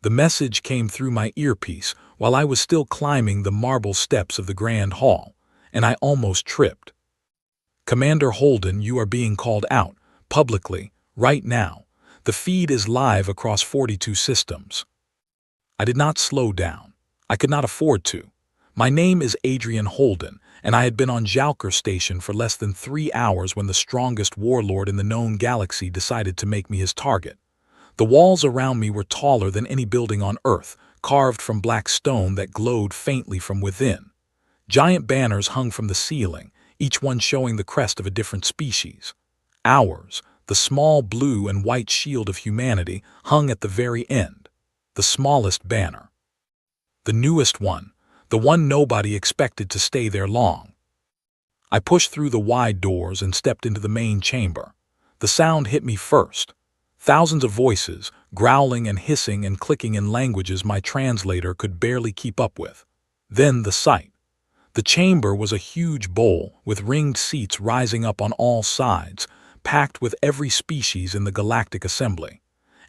The message came through my earpiece while I was still climbing the marble steps of the Grand Hall, and I almost tripped. Commander Holden, you are being called out, publicly, right now. The feed is live across 42 systems. I did not slow down. I could not afford to. My name is Adrian Holden, and I had been on Jalker Station for less than 3 hours when the strongest warlord in the known galaxy decided to make me his target. The walls around me were taller than any building on Earth, carved from black stone that glowed faintly from within. Giant banners hung from the ceiling, each one showing the crest of a different species. Ours, the small blue and white shield of humanity, hung at the very end, the smallest banner. The newest one, the one nobody expected to stay there long. I pushed through the wide doors and stepped into the main chamber. The sound hit me first. Thousands of voices, growling and hissing and clicking in languages my translator could barely keep up with. Then the sight. The chamber was a huge bowl with ringed seats rising up on all sides, packed with every species in the galactic assembly.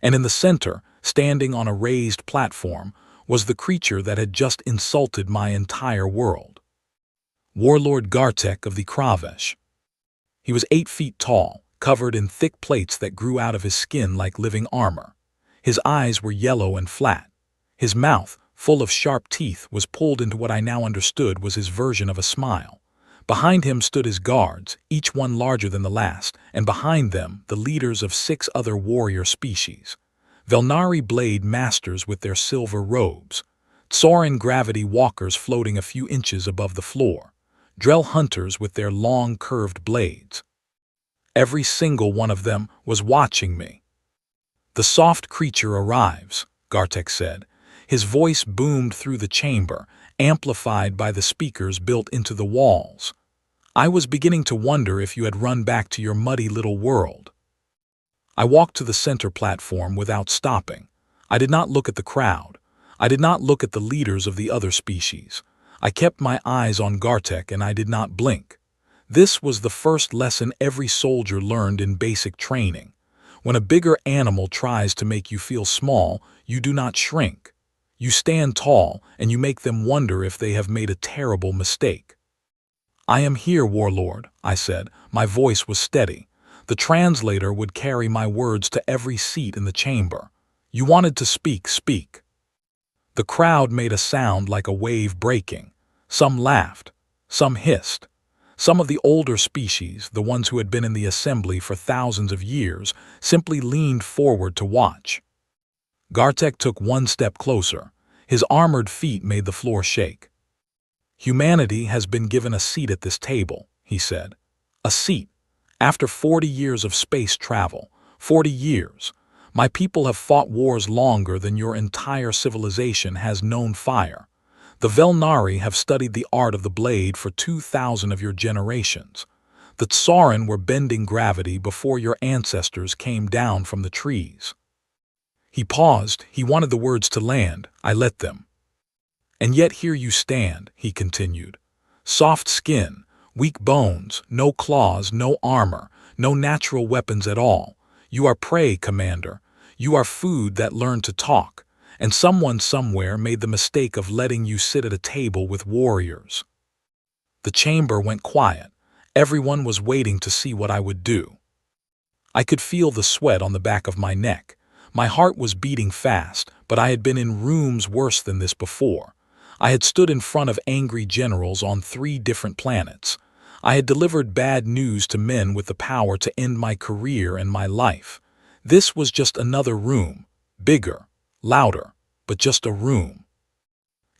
And in the center, standing on a raised platform, was the creature that had just insulted my entire world. Warlord Gartek of the Kravesh. He was 8 feet tall, covered in thick plates that grew out of his skin like living armor. His eyes were yellow and flat. His mouth, full of sharp teeth, was pulled into what I now understood was his version of a smile. Behind him stood his guards, each one larger than the last, and behind them the leaders of 6 other warrior species. Velnari blade masters with their silver robes, Tsoran gravity walkers floating a few inches above the floor, Drell hunters with their long curved blades. Every single one of them was watching me. "The soft creature arrives," Gartek said. His voice boomed through the chamber, amplified by the speakers built into the walls. "I was beginning to wonder if you had run back to your muddy little world." I walked to the center platform without stopping. I did not look at the crowd. I did not look at the leaders of the other species. I kept my eyes on Gartek and I did not blink. This was the first lesson every soldier learned in basic training. When a bigger animal tries to make you feel small, you do not shrink. You stand tall and you make them wonder if they have made a terrible mistake. "I am here, Warlord," I said. My voice was steady. The translator would carry my words to every seat in the chamber. "You wanted to speak, speak." The crowd made a sound like a wave breaking. Some laughed. Some hissed. Some of the older species, the ones who had been in the assembly for thousands of years, simply leaned forward to watch. Gartek took 1 step closer. His armored feet made the floor shake. "Humanity has been given a seat at this table," he said. "A seat. After 40 years of space travel, 40 years, my people have fought wars longer than your entire civilization has known fire. The Velnari have studied the art of the blade for 2,000 of your generations. The Tsoran were bending gravity before your ancestors came down from the trees." He paused. He wanted the words to land. I let them. "And yet here you stand," he continued. "Soft skin, weak bones, no claws, no armor, no natural weapons at all. You are prey, Commander. You are food that learned to talk. And someone somewhere made the mistake of letting you sit at a table with warriors." The chamber went quiet. Everyone was waiting to see what I would do. I could feel the sweat on the back of my neck. My heart was beating fast, but I had been in rooms worse than this before. I had stood in front of angry generals on 3 different planets. I had delivered bad news to men with the power to end my career and my life. This was just another room, bigger, louder, but just a room.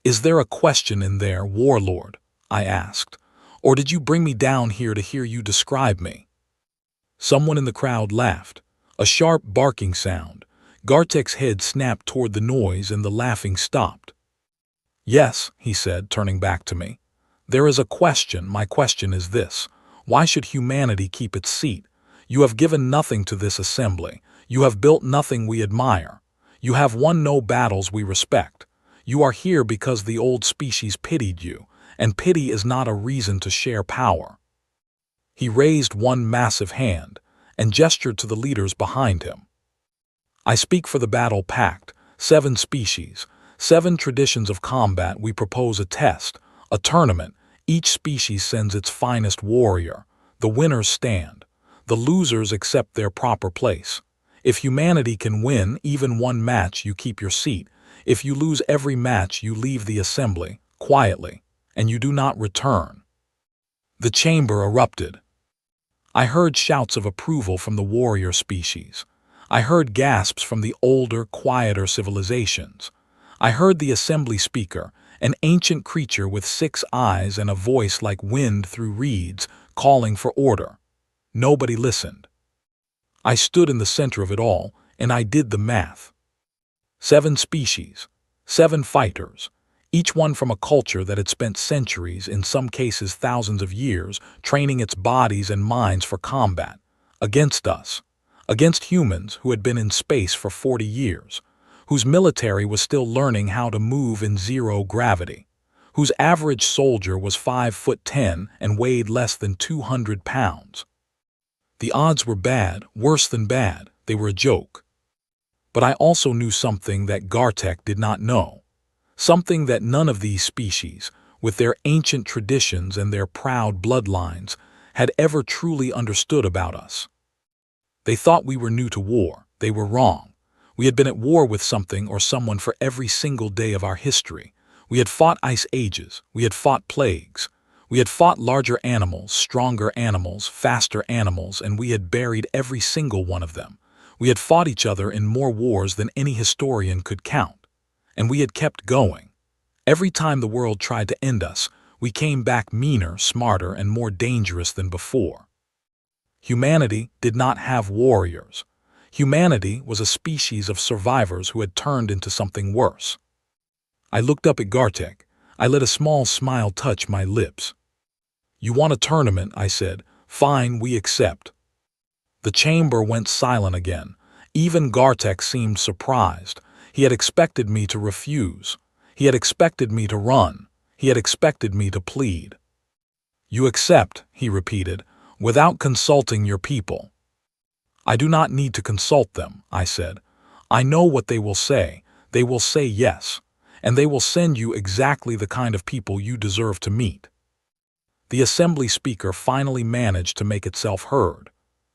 "Is there a question in there, Warlord?" I asked. "Or did you bring me down here to hear you describe me?" Someone in the crowd laughed. A sharp barking sound. Gartek's head snapped toward the noise and the laughing stopped. "Yes," he said, turning back to me. "There is a question. My question is this. Why should humanity keep its seat? You have given nothing to this assembly. You have built nothing we admire. You have won no battles we respect. You are here because the old species pitied you, and pity is not a reason to share power." He raised one massive hand and gestured to the leaders behind him. "I speak for the battle pact, 7 species, 7 traditions of combat. We propose a test, a tournament. Each species sends its finest warrior. The winners stand. The losers accept their proper place. If humanity can win even one match, you keep your seat. If you lose every match, you leave the assembly, quietly, and you do not return. The chamber erupted. I heard shouts of approval from the warrior species. I heard gasps from the older, quieter civilizations. I heard the assembly speaker, an ancient creature with 6 eyes and a voice like wind through reeds, calling for order. Nobody listened. I stood in the center of it all, and I did the math. 7 species, 7 fighters, each one from a culture that had spent centuries, in some cases thousands of years, training its bodies and minds for combat, against us, against humans who had been in space for 40 years, whose military was still learning how to move in zero gravity, whose average soldier was 5'10" and weighed less than 200 pounds. The odds were bad, worse than bad. They were a joke. But I also knew something that Gartek did not know, something that none of these species, with their ancient traditions and their proud bloodlines, had ever truly understood about us. They thought we were new to war. They were wrong. We had been at war with something or someone for every single day of our history. We had fought ice ages. We had fought plagues. We had fought larger animals, stronger animals, faster animals, and we had buried every single one of them. We had fought each other in more wars than any historian could count. And we had kept going. Every time the world tried to end us, we came back meaner, smarter, and more dangerous than before. Humanity did not have warriors. Humanity was a species of survivors who had turned into something worse. I looked up at Gartek. I let a small smile touch my lips. "You want a tournament," I said. "Fine, we accept." The chamber went silent again. Even Gartek seemed surprised. He had expected me to refuse. He had expected me to run. He had expected me to plead. "You accept," he repeated, "without consulting your people." "I do not need to consult them," I said. "I know what they will say. They will say yes, and they will send you exactly the kind of people you deserve to meet." The assembly speaker finally managed to make itself heard.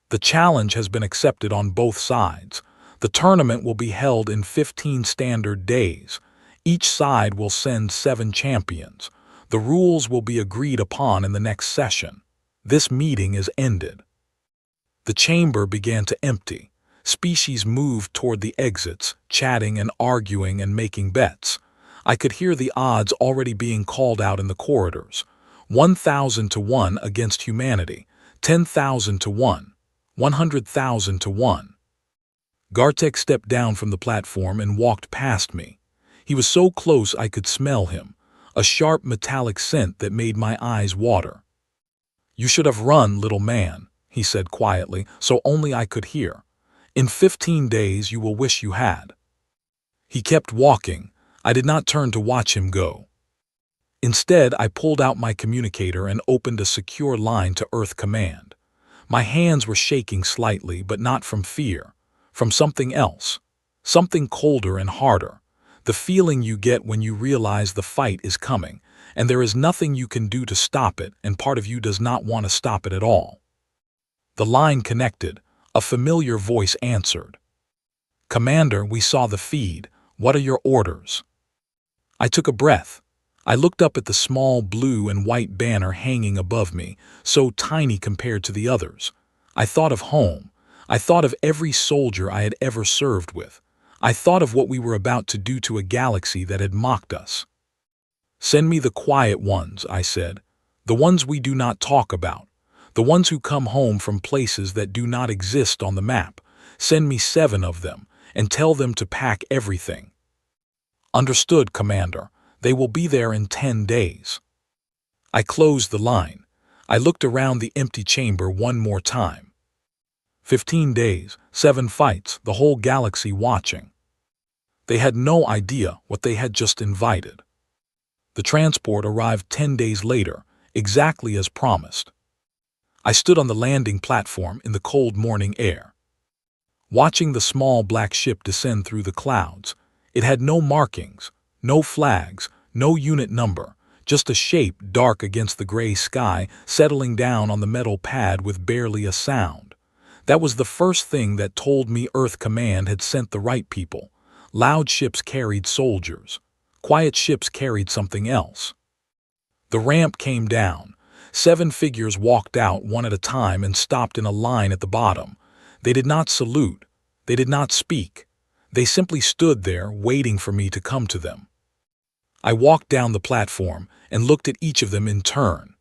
"The challenge has been accepted on both sides. The tournament will be held in 15 standard days. Each side will send 7 champions. The rules will be agreed upon in the next session. This meeting is ended." The chamber began to empty. Species moved toward the exits, chatting and arguing and making bets. I could hear the odds already being called out in the corridors. 1,000 to 1 against humanity, 10,000 to 1, 100,000 to 1. Gartek stepped down from the platform and walked past me. He was so close I could smell him, a sharp metallic scent that made my eyes water. "You should have run, little man," he said quietly, so only I could hear. "In 15 days you will wish you had." He kept walking. I did not turn to watch him go. Instead, I pulled out my communicator and opened a secure line to Earth Command. My hands were shaking slightly, but not from fear, from something else, something colder and harder, the feeling you get when you realize the fight is coming, and there is nothing you can do to stop it, and part of you does not want to stop it at all. The line connected. A familiar voice answered. "Commander, we saw the feed. What are your orders?" I took a breath. I looked up at the small blue and white banner hanging above me, so tiny compared to the others. I thought of home. I thought of every soldier I had ever served with. I thought of what we were about to do to a galaxy that had mocked us. "Send me the quiet ones," I said. "The ones we do not talk about. The ones who come home from places that do not exist on the map. Send me 7 of them, and tell them to pack everything." "Understood, Commander. They will be there in 10 days. I closed the line. I looked around the empty chamber one more time. 15 days, 7 fights, the whole galaxy watching. They had no idea what they had just invited. The transport arrived 10 days later, exactly as promised. I stood on the landing platform in the cold morning air, watching the small black ship descend through the clouds. It had no markings, no flags, no unit number, just a shape dark against the gray sky settling down on the metal pad with barely a sound. That was the first thing that told me Earth Command had sent the right people. Loud ships carried soldiers. Quiet ships carried something else. The ramp came down. 7 figures walked out one at a time and stopped in a line at the bottom. They did not salute. They did not speak. They simply stood there waiting for me to come to them. I walked down the platform and looked at each of them in turn.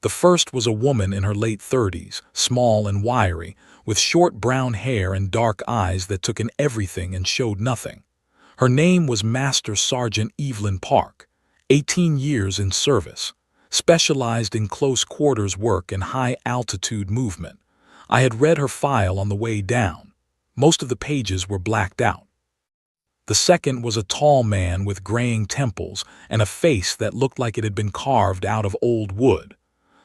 The first was a woman in her late 30s, small and wiry, with short brown hair and dark eyes that took in everything and showed nothing. Her name was Master Sergeant Evelyn Park, 18 years in service, specialized in close quarters work and high-altitude movement. I had read her file on the way down. Most of the pages were blacked out. The second was a tall man with graying temples and a face that looked like it had been carved out of old wood.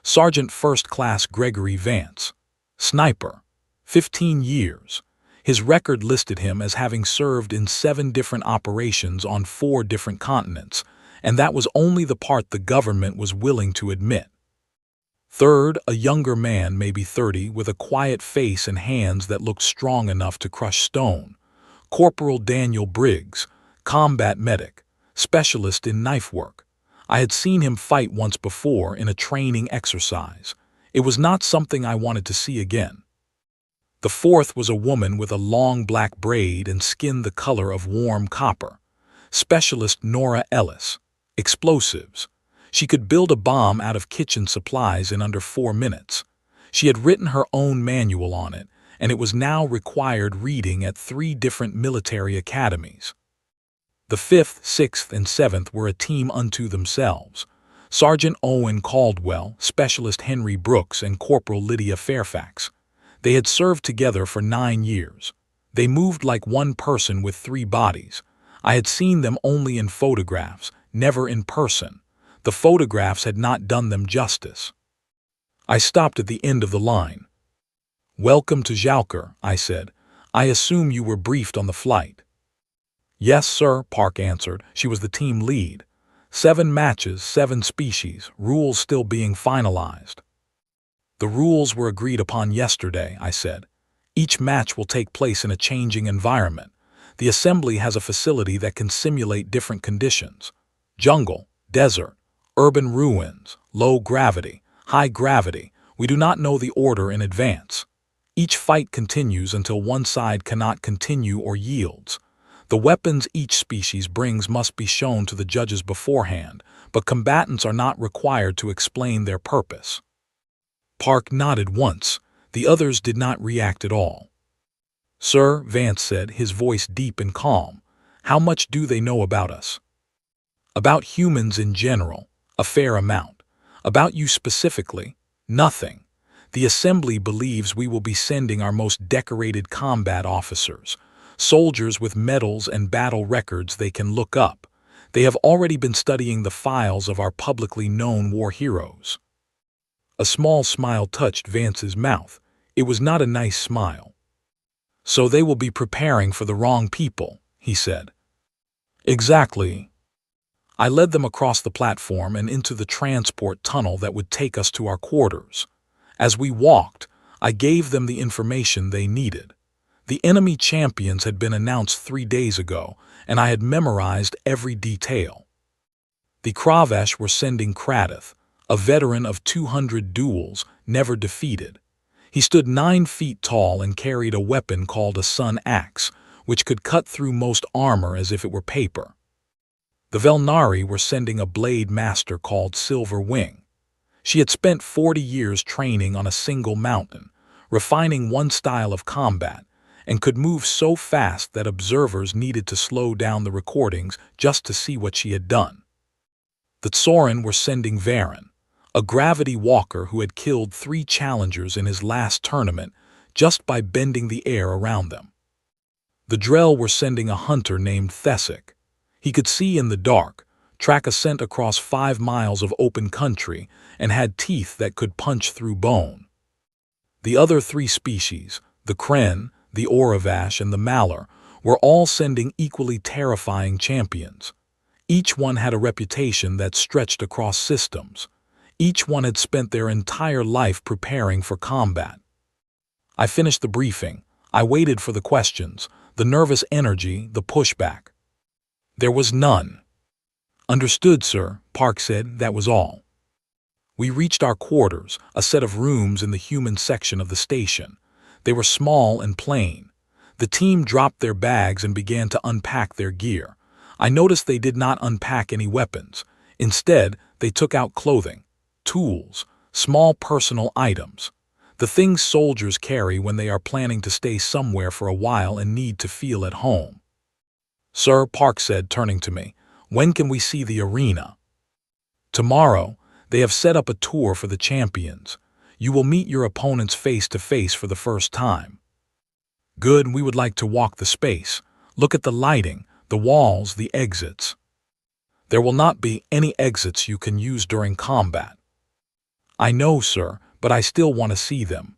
Sergeant First Class Gregory Vance. Sniper. 15 years. His record listed him as having served in 7 different operations on 4 different continents, and that was only the part the government was willing to admit. Third, a younger man, maybe 30, with a quiet face and hands that looked strong enough to crush stone. Corporal Daniel Briggs, combat medic, specialist in knife work. I had seen him fight once before in a training exercise. It was not something I wanted to see again. The fourth was a woman with a long black braid and skin the color of warm copper. Specialist Nora Ellis, explosives. She could build a bomb out of kitchen supplies in under 4 minutes. She had written her own manual on it, and it was now required reading at 3 different military academies. The 5th, 6th, and 7th were a team unto themselves. Sergeant Owen Caldwell, Specialist Henry Brooks, and Corporal Lydia Fairfax. They had served together for 9 years. They moved like one person with 3 bodies. I had seen them only in photographs, never in person. The photographs had not done them justice. I stopped at the end of the line. "Welcome to Jalker," I said. "I assume you were briefed on the flight." "Yes, sir," Park answered. She was the team lead. 7 matches, 7 species, rules still being finalized. "The rules were agreed upon yesterday," I said. "Each match will take place in a changing environment. The assembly has a facility that can simulate different conditions. Jungle, desert, urban ruins, low gravity, high gravity. We do not know the order in advance. Each fight continues until one side cannot continue or yields. The weapons each species brings must be shown to the judges beforehand, but combatants are not required to explain their purpose." Park nodded once. The others did not react at all. "Sir," Vance said, his voice deep and calm, "how much do they know about us?" "About humans in general, a fair amount. About you specifically, nothing. The assembly believes we will be sending our most decorated combat officers, soldiers with medals and battle records they can look up. They have already been studying the files of our publicly known war heroes." A small smile touched Vance's mouth. It was not a nice smile. "So they will be preparing for the wrong people," he said. "Exactly." I led them across the platform and into the transport tunnel that would take us to our quarters. As we walked, I gave them the information they needed. The enemy champions had been announced 3 days ago, and I had memorized every detail. The Kravash were sending Kradith, a veteran of 200 duels, never defeated. He stood 9 feet tall and carried a weapon called a sun axe, which could cut through most armor as if it were paper. The Velnari were sending a blade master called Silver Wing. She had spent 40 years training on a single mountain, refining one style of combat, and could move so fast that observers needed to slow down the recordings just to see what she had done. The Tsorin were sending Varen, a gravity walker who had killed 3 challengers in his last tournament just by bending the air around them. The Drell were sending a hunter named Thessic. He could see in the dark, track a scent across 5 miles of open country, and had teeth that could punch through bone. The other 3 species, the Kren, the Oravash, and the Malar, were all sending equally terrifying champions. Each one had a reputation that stretched across systems. Each one had spent their entire life preparing for combat. I finished the briefing. I waited for the questions, the nervous energy, the pushback. There was none. "Understood, sir," Park said. That was all. We reached our quarters, a set of rooms in the human section of the station. They were small and plain. The team dropped their bags and began to unpack their gear. I noticed they did not unpack any weapons. Instead, they took out clothing, tools, small personal items. The things soldiers carry when they are planning to stay somewhere for a while and need to feel at home. "Sir," Park said, turning to me, "when can we see the arena?" "Tomorrow. They have set up a tour for the champions. You will meet your opponents face to face for the first time." "Good, we would like to walk the space. Look at the lighting, the walls, the exits." "There will not be any exits you can use during combat." "I know, sir, but I still want to see them."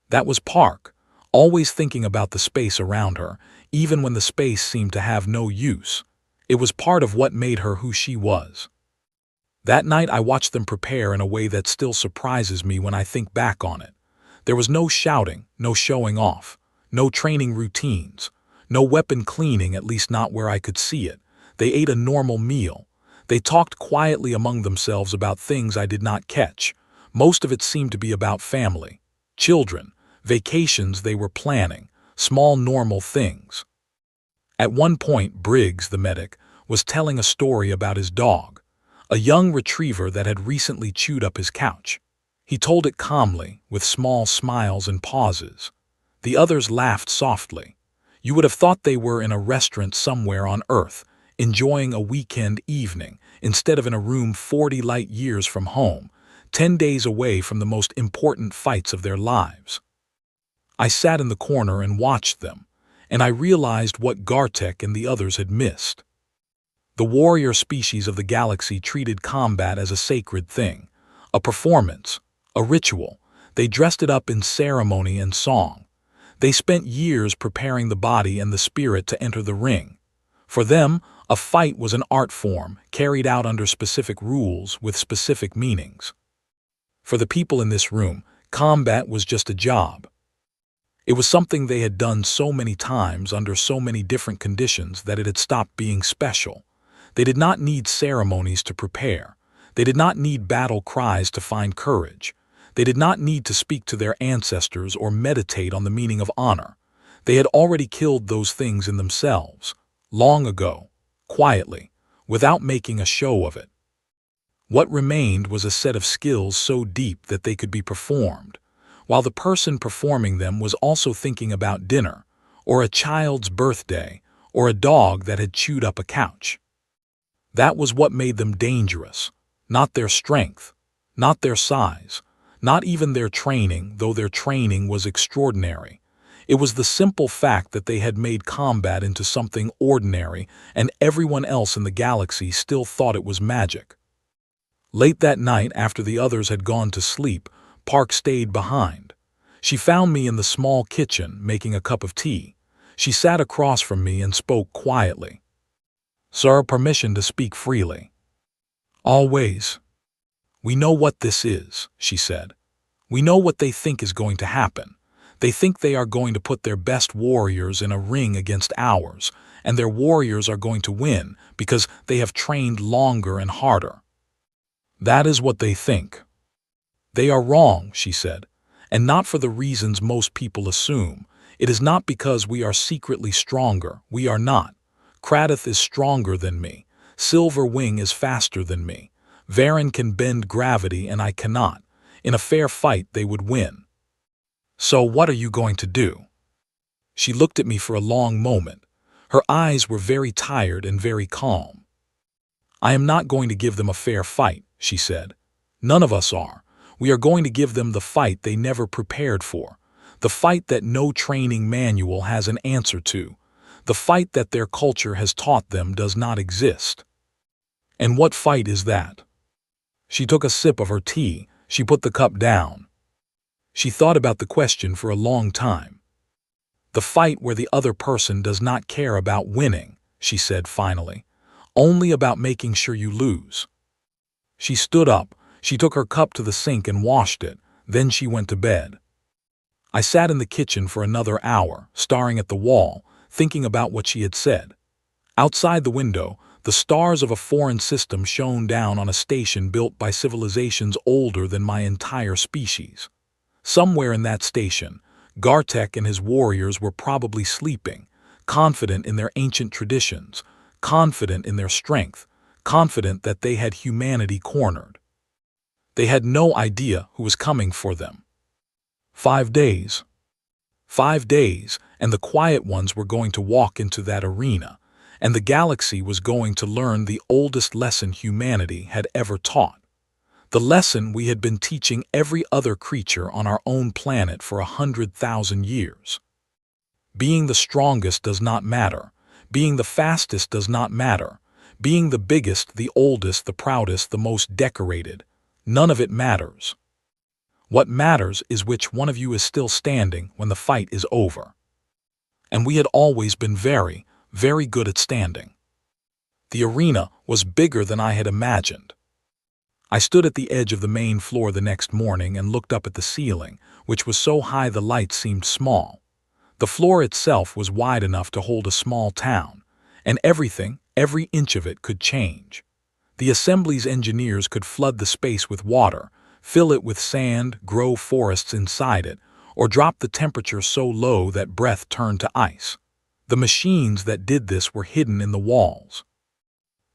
That was Park, always thinking about the space around her, even when the space seemed to have no use. It was part of what made her who she was. That night I watched them prepare in a way that still surprises me when I think back on it. There was no shouting, no showing off, no training routines, no weapon cleaning, at least not where I could see it. They ate a normal meal. They talked quietly among themselves about things I did not catch. Most of it seemed to be about family, children, vacations they were planning, small normal things. At one point, Briggs, the medic, was telling a story about his dog, a young retriever that had recently chewed up his couch. He told it calmly, with small smiles and pauses. The others laughed softly. You would have thought they were in a restaurant somewhere on Earth, enjoying a weekend evening, instead of in a room 40 light years from home, 10 days away from the most important fights of their lives. I sat in the corner and watched them, and I realized what Gartek and the others had missed. The warrior species of the galaxy treated combat as a sacred thing, a performance, a ritual. They dressed it up in ceremony and song. They spent years preparing the body and the spirit to enter the ring. For them, a fight was an art form carried out under specific rules with specific meanings. For the people in this room, combat was just a job. It was something they had done so many times under so many different conditions that it had stopped being special. They did not need ceremonies to prepare. They did not need battle cries to find courage. They did not need to speak to their ancestors or meditate on the meaning of honor. They had already killed those things in themselves, long ago, quietly, without making a show of it. What remained was a set of skills so deep that they could be performed, while the person performing them was also thinking about dinner, or a child's birthday, or a dog that had chewed up a couch. That was what made them dangerous, not their strength, not their size, not even their training, though their training was extraordinary. It was the simple fact that they had made combat into something ordinary, and everyone else in the galaxy still thought it was magic. Late that night, after the others had gone to sleep, Park stayed behind. She found me in the small kitchen making a cup of tea. She sat across from me and spoke quietly. "Sir, permission to speak freely." "Always." "We know what this is," she said. "We know what they think is going to happen. They think they are going to put their best warriors in a ring against ours, and their warriors are going to win because they have trained longer and harder. That is what they think." "They are wrong," she said, "and not for the reasons most people assume. It is not because we are secretly stronger. We are not. Kratos is stronger than me. Silver Wing is faster than me. Varen can bend gravity and I cannot. In a fair fight, they would win. So what are you going to do?" She looked at me for a long moment. Her eyes were very tired and very calm. "I am not going to give them a fair fight," she said. "None of us are. We are going to give them the fight they never prepared for, the fight that no training manual has an answer to, the fight that their culture has taught them does not exist." "And what fight is that?" She took a sip of her tea. She put the cup down. She thought about the question for a long time. The fight where the other person does not care about winning, she said finally, only about making sure you lose. She stood up, she took her cup to the sink and washed it, then she went to bed. I sat in the kitchen for another hour, staring at the wall, thinking about what she had said. Outside the window, the stars of a foreign system shone down on a station built by civilizations older than my entire species. Somewhere in that station, Gartek and his warriors were probably sleeping, confident in their ancient traditions, confident in their strength, confident that they had humanity cornered. They had no idea who was coming for them. 5 days. 5 days, and the quiet ones were going to walk into that arena, and the galaxy was going to learn the oldest lesson humanity had ever taught. The lesson we had been teaching every other creature on our own planet for 100,000 years. Being the strongest does not matter. Being the fastest does not matter. Being the biggest, the oldest, the proudest, the most decorated. None of it matters. What matters is which one of you is still standing when the fight is over. And we had always been very, very good at standing. The arena was bigger than I had imagined. I stood at the edge of the main floor the next morning and looked up at the ceiling, which was so high the lights seemed small. The floor itself was wide enough to hold a small town, and everything, every inch of it, could change. The assembly's engineers could flood the space with water, fill it with sand, grow forests inside it, or drop the temperature so low that breath turned to ice. The machines that did this were hidden in the walls.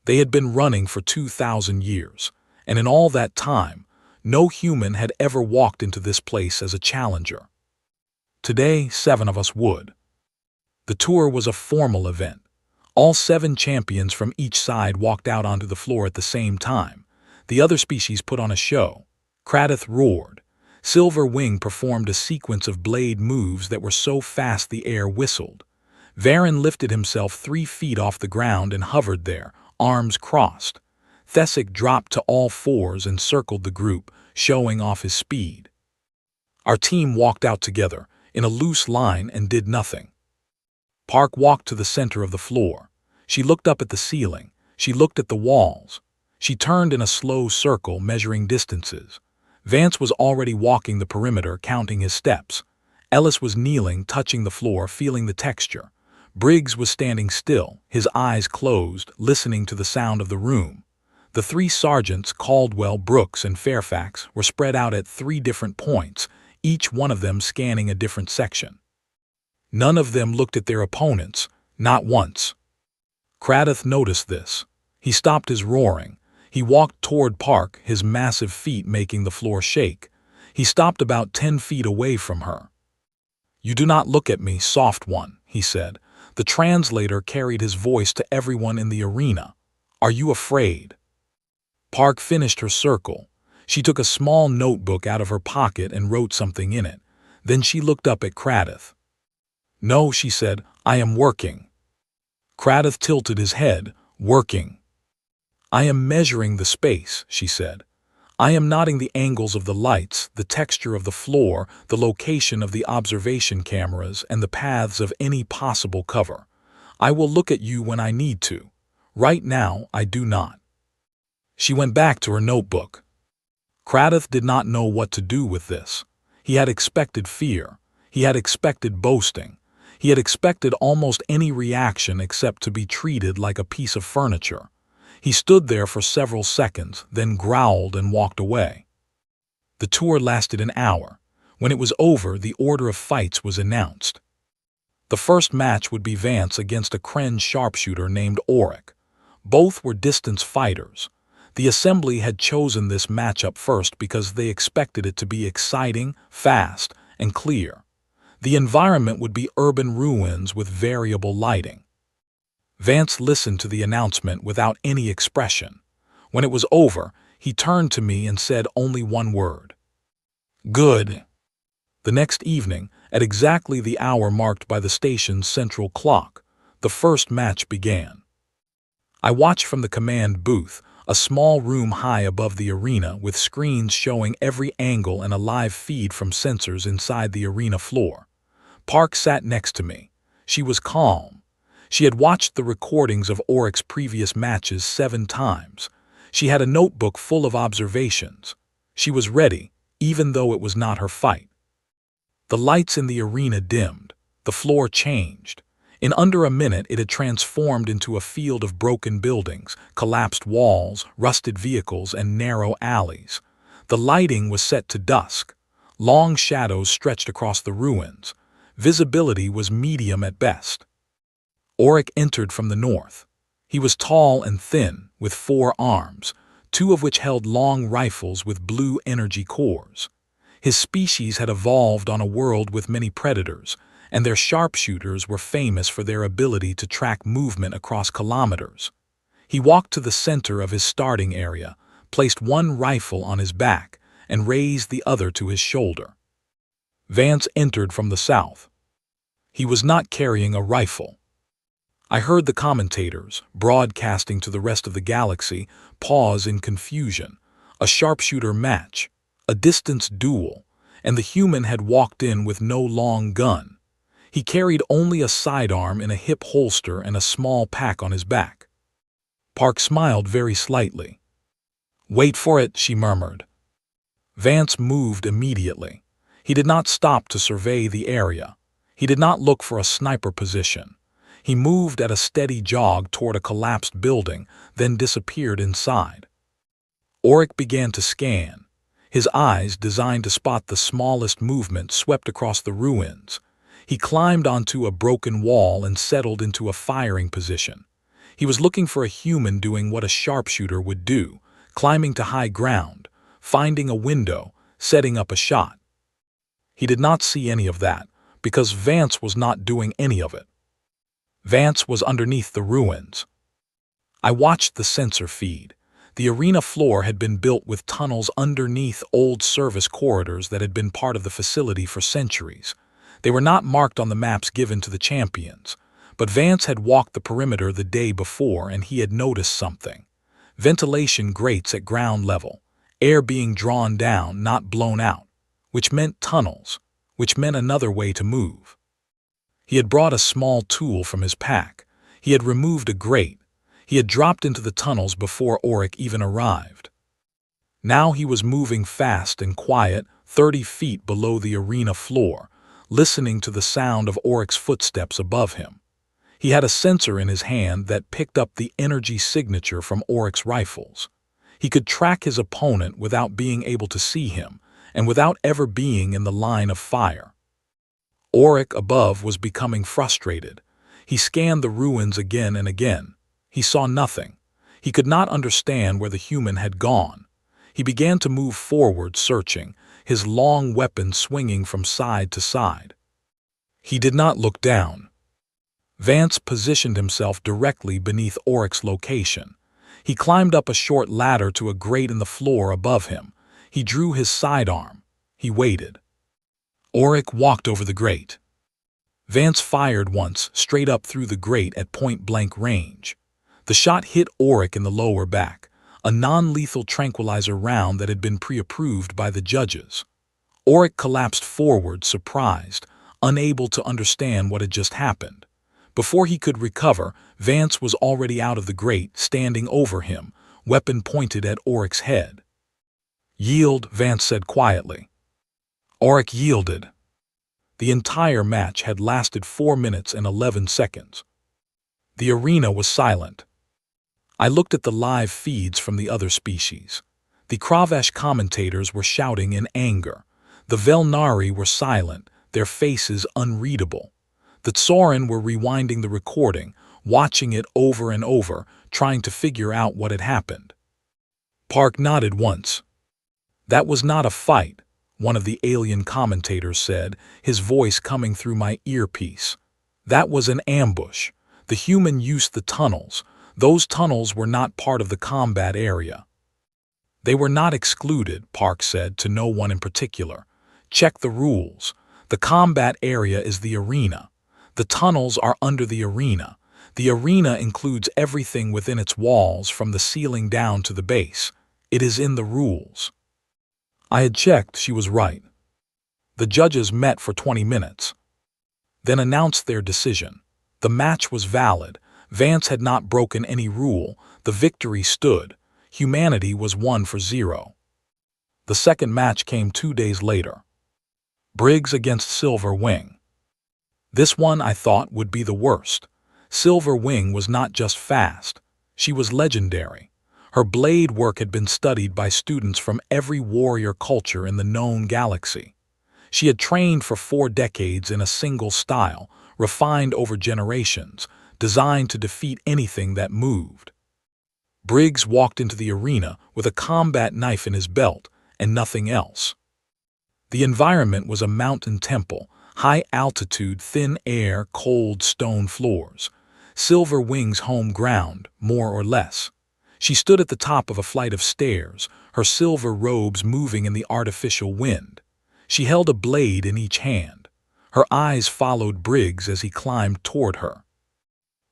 They had been running for 2,000 years. And in all that time, no human had ever walked into this place as a challenger. Today, 7 of us would. The tour was a formal event. All 7 champions from each side walked out onto the floor at the same time. The other species put on a show. Kratos roared. Silver Wing performed a sequence of blade moves that were so fast the air whistled. Varen lifted himself 3 feet off the ground and hovered there, arms crossed. Thesic dropped to all fours and circled the group, showing off his speed. Our team walked out together, in a loose line, and did nothing. Park walked to the center of the floor. She looked up at the ceiling. She looked at the walls. She turned in a slow circle, measuring distances. Vance was already walking the perimeter, counting his steps. Ellis was kneeling, touching the floor, feeling the texture. Briggs was standing still, his eyes closed, listening to the sound of the room. The 3 sergeants, Caldwell, Brooks, and Fairfax, were spread out at 3 different points, each one of them scanning a different section. None of them looked at their opponents, not once. Kratos noticed this. He stopped his roaring. He walked toward Park, his massive feet making the floor shake. He stopped about 10 feet away from her. "You do not look at me, soft one," he said. The translator carried his voice to everyone in the arena. "Are you afraid?" Park finished her circle. She took a small notebook out of her pocket and wrote something in it. Then she looked up at Kratos. "No," she said, "I am working." Kratos tilted his head. "Working." "I am measuring the space," she said. "I am noting the angles of the lights, the texture of the floor, the location of the observation cameras, and the paths of any possible cover. I will look at you when I need to. Right now, I do not." She went back to her notebook. Kratos did not know what to do with this. He had expected fear. He had expected boasting. He had expected almost any reaction except to be treated like a piece of furniture. He stood there for several seconds, then growled and walked away. The tour lasted an hour. When it was over, the order of fights was announced. The first match would be Vance against a Kren sharpshooter named Auric. Both were distance fighters. The assembly had chosen this matchup first because they expected it to be exciting, fast, and clear. The environment would be urban ruins with variable lighting. Vance listened to the announcement without any expression. When it was over, he turned to me and said only one word. "Good." The next evening, at exactly the hour marked by the station's central clock, the first match began. I watched from the command booth, a small room high above the arena with screens showing every angle and a live feed from sensors inside the arena floor. Park sat next to me. She was calm. She had watched the recordings of Oric's previous matches 7 times. She had a notebook full of observations. She was ready, even though it was not her fight. The lights in the arena dimmed. The floor changed. In under a minute, it had transformed into a field of broken buildings, collapsed walls, rusted vehicles, and narrow alleys. The lighting was set to dusk. Long shadows stretched across the ruins. Visibility was medium at best. Oric entered from the north. He was tall and thin, with 4 arms, 2 of which held long rifles with blue energy cores. His species had evolved on a world with many predators, and their sharpshooters were famous for their ability to track movement across kilometers. He walked to the center of his starting area, placed 1 rifle on his back, and raised the other to his shoulder. Vance entered from the south. He was not carrying a rifle. I heard the commentators, broadcasting to the rest of the galaxy, pause in confusion. A sharpshooter match, a distance duel, and the human had walked in with no long gun. He carried only a sidearm in a hip holster and a small pack on his back. Park smiled very slightly. "Wait for it," she murmured. Vance moved immediately. He did not stop to survey the area. He did not look for a sniper position. He moved at a steady jog toward a collapsed building, then disappeared inside. Oric began to scan. His eyes, designed to spot the smallest movement, swept across the ruins. He climbed onto a broken wall and settled into a firing position. He was looking for a human doing what a sharpshooter would do, climbing to high ground, finding a window, setting up a shot. He did not see any of that, because Vance was not doing any of it. Vance was underneath the ruins. I watched the sensor feed. The arena floor had been built with tunnels underneath old service corridors that had been part of the facility for centuries. They were not marked on the maps given to the champions, but Vance had walked the perimeter the day before and he had noticed something. Ventilation grates at ground level, air being drawn down, not blown out, which meant tunnels, which meant another way to move. He had brought a small tool from his pack. He had removed a grate. He had dropped into the tunnels before Oric even arrived. Now he was moving fast and quiet, 30 feet below the arena floor, listening to the sound of Oric's footsteps above him. He had a sensor in his hand that picked up the energy signature from Oric's rifles. He could track his opponent without being able to see him, and without ever being in the line of fire. Oric above was becoming frustrated. He scanned the ruins again and again. He saw nothing. He could not understand where the human had gone. He began to move forward, searching, his long weapon swinging from side to side. He did not look down. Vance positioned himself directly beneath Oric's location. He climbed up a short ladder to a grate in the floor above him. He drew his sidearm. He waited. Oric walked over the grate. Vance fired once, straight up through the grate at point-blank range. The shot hit Oric in the lower back, a non-lethal tranquilizer round that had been pre-approved by the judges. Oric collapsed forward, surprised, unable to understand what had just happened. Before he could recover, Vance was already out of the grate, standing over him, weapon pointed at Oric's head. "Yield," Vance said quietly. Oric yielded. The entire match had lasted 4 minutes and 11 seconds. The arena was silent. I looked at the live feeds from the other species. The Kravesh commentators were shouting in anger. The Velnari were silent, their faces unreadable. The Tsoran were rewinding the recording, watching it over and over, trying to figure out what had happened. Park nodded once. "That was not a fight," one of the alien commentators said, his voice coming through my earpiece. "That was an ambush. The human used the tunnels. Those tunnels were not part of the combat area." "They were not excluded," Park said to no one in particular. "Check the rules. The combat area is the arena. The tunnels are under the arena. The arena includes everything within its walls from the ceiling down to the base. It is in the rules." I had checked, she was right. The judges met for 20 minutes. then announced their decision. The match was valid. Vance had not broken any rule. The victory stood. Humanity was 1-0. The second match came 2 days later. Briggs against Silver Wing. This one I thought would be the worst. Silver Wing was not just fast. She was legendary. Her blade work had been studied by students from every warrior culture in the known galaxy. She had trained for 4 decades in a single style, refined over generations, designed to defeat anything that moved. Briggs walked into the arena with a combat knife in his belt and nothing else. The environment was a mountain temple, high altitude, thin air, cold stone floors. Silver Wing's home ground, more or less. She stood at the top of a flight of stairs, her silver robes moving in the artificial wind. She held a blade in each hand. Her eyes followed Briggs as he climbed toward her.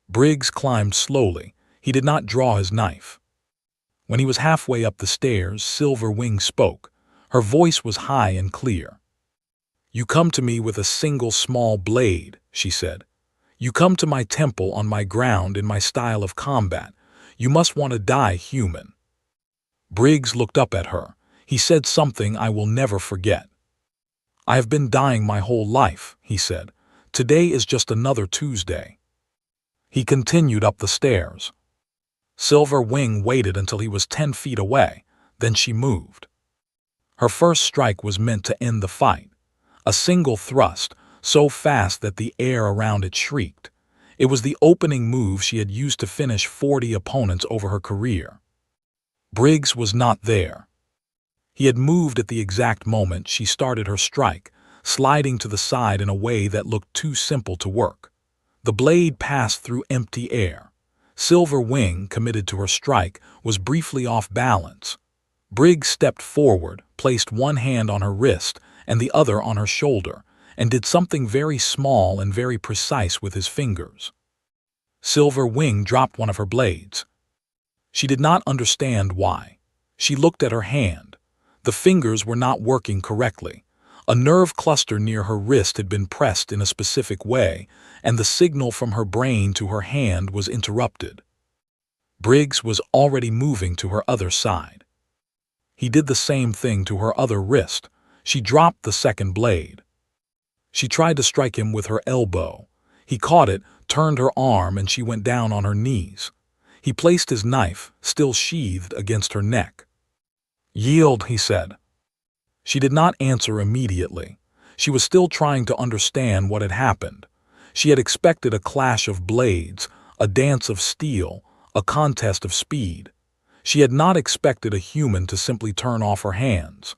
Briggs climbed slowly. He did not draw his knife. When he was halfway up the stairs, Silver Wing spoke. Her voice was high and clear. "You come to me with a single small blade," she said. "You come to my temple on my ground in my style of combat. You must want to die human." Briggs looked up at her. He said something I will never forget. "I have been dying my whole life," he said. "Today is just another Tuesday." He continued up the stairs. Silver Wing waited until he was 10 feet away, then she moved. Her first strike was meant to end the fight. A single thrust, so fast that the air around it shrieked. It was the opening move she had used to finish 40 opponents over her career. Briggs was not there. He had moved at the exact moment she started her strike, sliding to the side in a way that looked too simple to work. The blade passed through empty air. Silver Wing, committed to her strike, was briefly off balance. Briggs stepped forward, placed one hand on her wrist and the other on her shoulder, and did something very small and very precise with his fingers. Silver Wing dropped one of her blades. She did not understand why. She looked at her hand. The fingers were not working correctly. A nerve cluster near her wrist had been pressed in a specific way, and the signal from her brain to her hand was interrupted. Briggs was already moving to her other side. He did the same thing to her other wrist. She dropped the second blade. She tried to strike him with her elbow. He caught it, turned her arm, and she went down on her knees. He placed his knife, still sheathed, against her neck. "Yield," he said. She did not answer immediately. She was still trying to understand what had happened. She had expected a clash of blades, a dance of steel, a contest of speed. She had not expected a human to simply turn off her hands.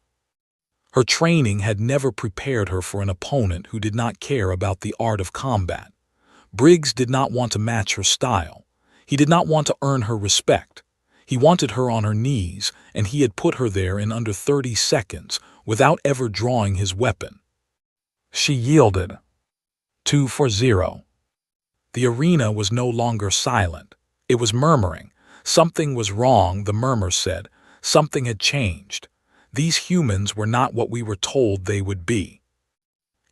Her training had never prepared her for an opponent who did not care about the art of combat. Briggs did not want to match her style. He did not want to earn her respect. He wanted her on her knees, and he had put her there in under 30 seconds without ever drawing his weapon. She yielded. 2-0. The arena was no longer silent. It was murmuring. Something was wrong, the murmur said. Something had changed. These humans were not what we were told they would be.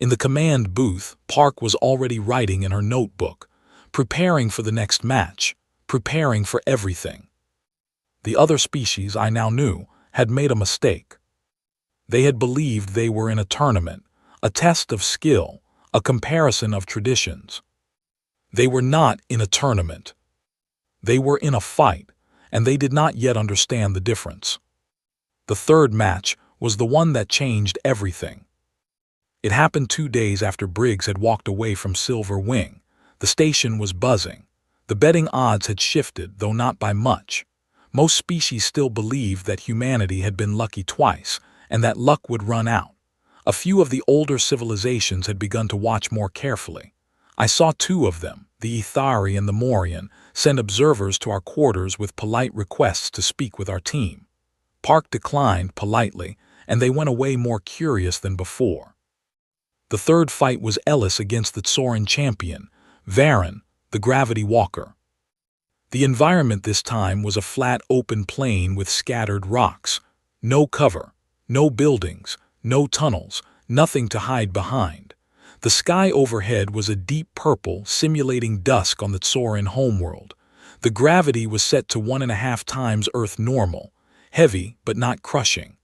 In the command booth, Park was already writing in her notebook, preparing for the next match, preparing for everything. The other species, I now knew, had made a mistake. They had believed they were in a tournament, a test of skill, a comparison of traditions. They were not in a tournament. They were in a fight, and they did not yet understand the difference. The third match was the one that changed everything. It happened 2 days after Briggs had walked away from Silver Wing. The station was buzzing. The betting odds had shifted, though not by much. Most species still believed that humanity had been lucky twice, and that luck would run out. A few of the older civilizations had begun to watch more carefully. I saw 2 of them, the Ethari and the Morian, send observers to our quarters with polite requests to speak with our team. Park declined politely, and they went away more curious than before. The third fight was Ellis against the Tsoran champion, Varen, the gravity walker. The environment this time was a flat open plain with scattered rocks. No cover, no buildings, no tunnels, nothing to hide behind. The sky overhead was a deep purple, simulating dusk on the Tsoran homeworld. The gravity was set to 1.5 times Earth normal, heavy but not crushing.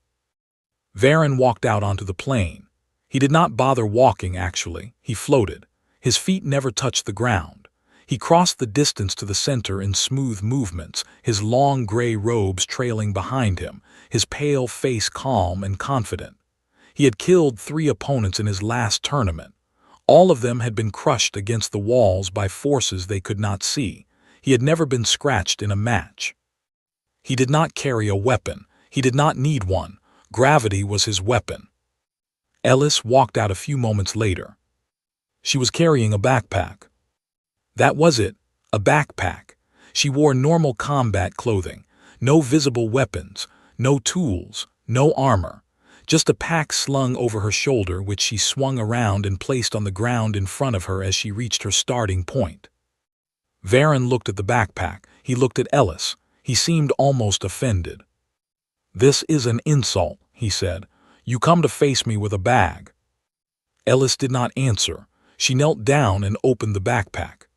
Varen walked out onto the plain. He did not bother walking, actually. He floated. His feet never touched the ground. He crossed the distance to the center in smooth movements, his long gray robes trailing behind him, his pale face calm and confident. He had killed 3 opponents in his last tournament. All of them had been crushed against the walls by forces they could not see. He had never been scratched in a match. He did not carry a weapon. He did not need one. Gravity was his weapon. Ellis walked out a few moments later. She was carrying a backpack. That was it, a backpack. She wore normal combat clothing, no visible weapons, no tools, no armor, just a pack slung over her shoulder which she swung around and placed on the ground in front of her as she reached her starting point. Varen looked at the backpack. He looked at Ellis. He seemed almost offended. "This is an insult," he said. "You come to face me with a bag." Ellis did not answer. She knelt down and opened the backpack.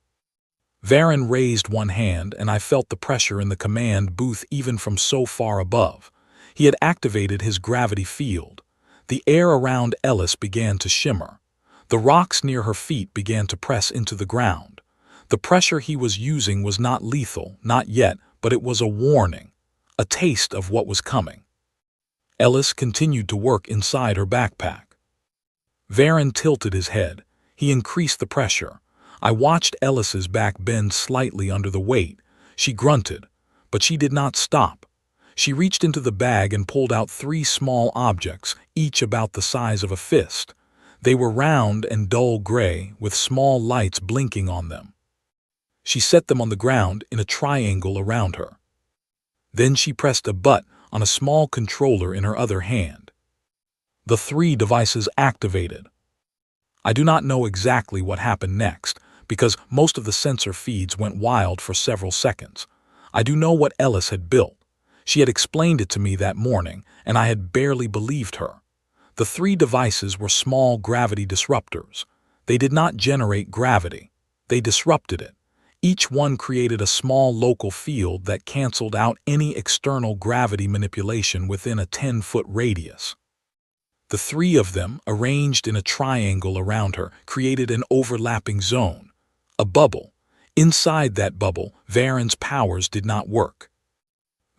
Varen raised one hand, and I felt the pressure in the command booth even from so far above. He had activated his gravity field. The air around Ellis began to shimmer. The rocks near her feet began to press into the ground. The pressure he was using was not lethal, not yet, but it was a warning, a taste of what was coming. Ellis continued to work inside her backpack. Varen tilted his head. He increased the pressure. I watched Ellis's back bend slightly under the weight. She grunted, but she did not stop. She reached into the bag and pulled out 3 small objects, each about the size of a fist. They were round and dull gray, with small lights blinking on them. She set them on the ground in a triangle around her. Then she pressed a button on a small controller in her other hand. The 3 devices activated. I do not know exactly what happened next, because most of the sensor feeds went wild for several seconds. I do know what Ellis had built. She had explained it to me that morning, and I had barely believed her. The 3 devices were small gravity disruptors. They did not generate gravity. They disrupted it. Each one created a small local field that canceled out any external gravity manipulation within a 10-foot radius. The 3 of them, arranged in a triangle around her, created an overlapping zone, a bubble. Inside that bubble, Varen's powers did not work.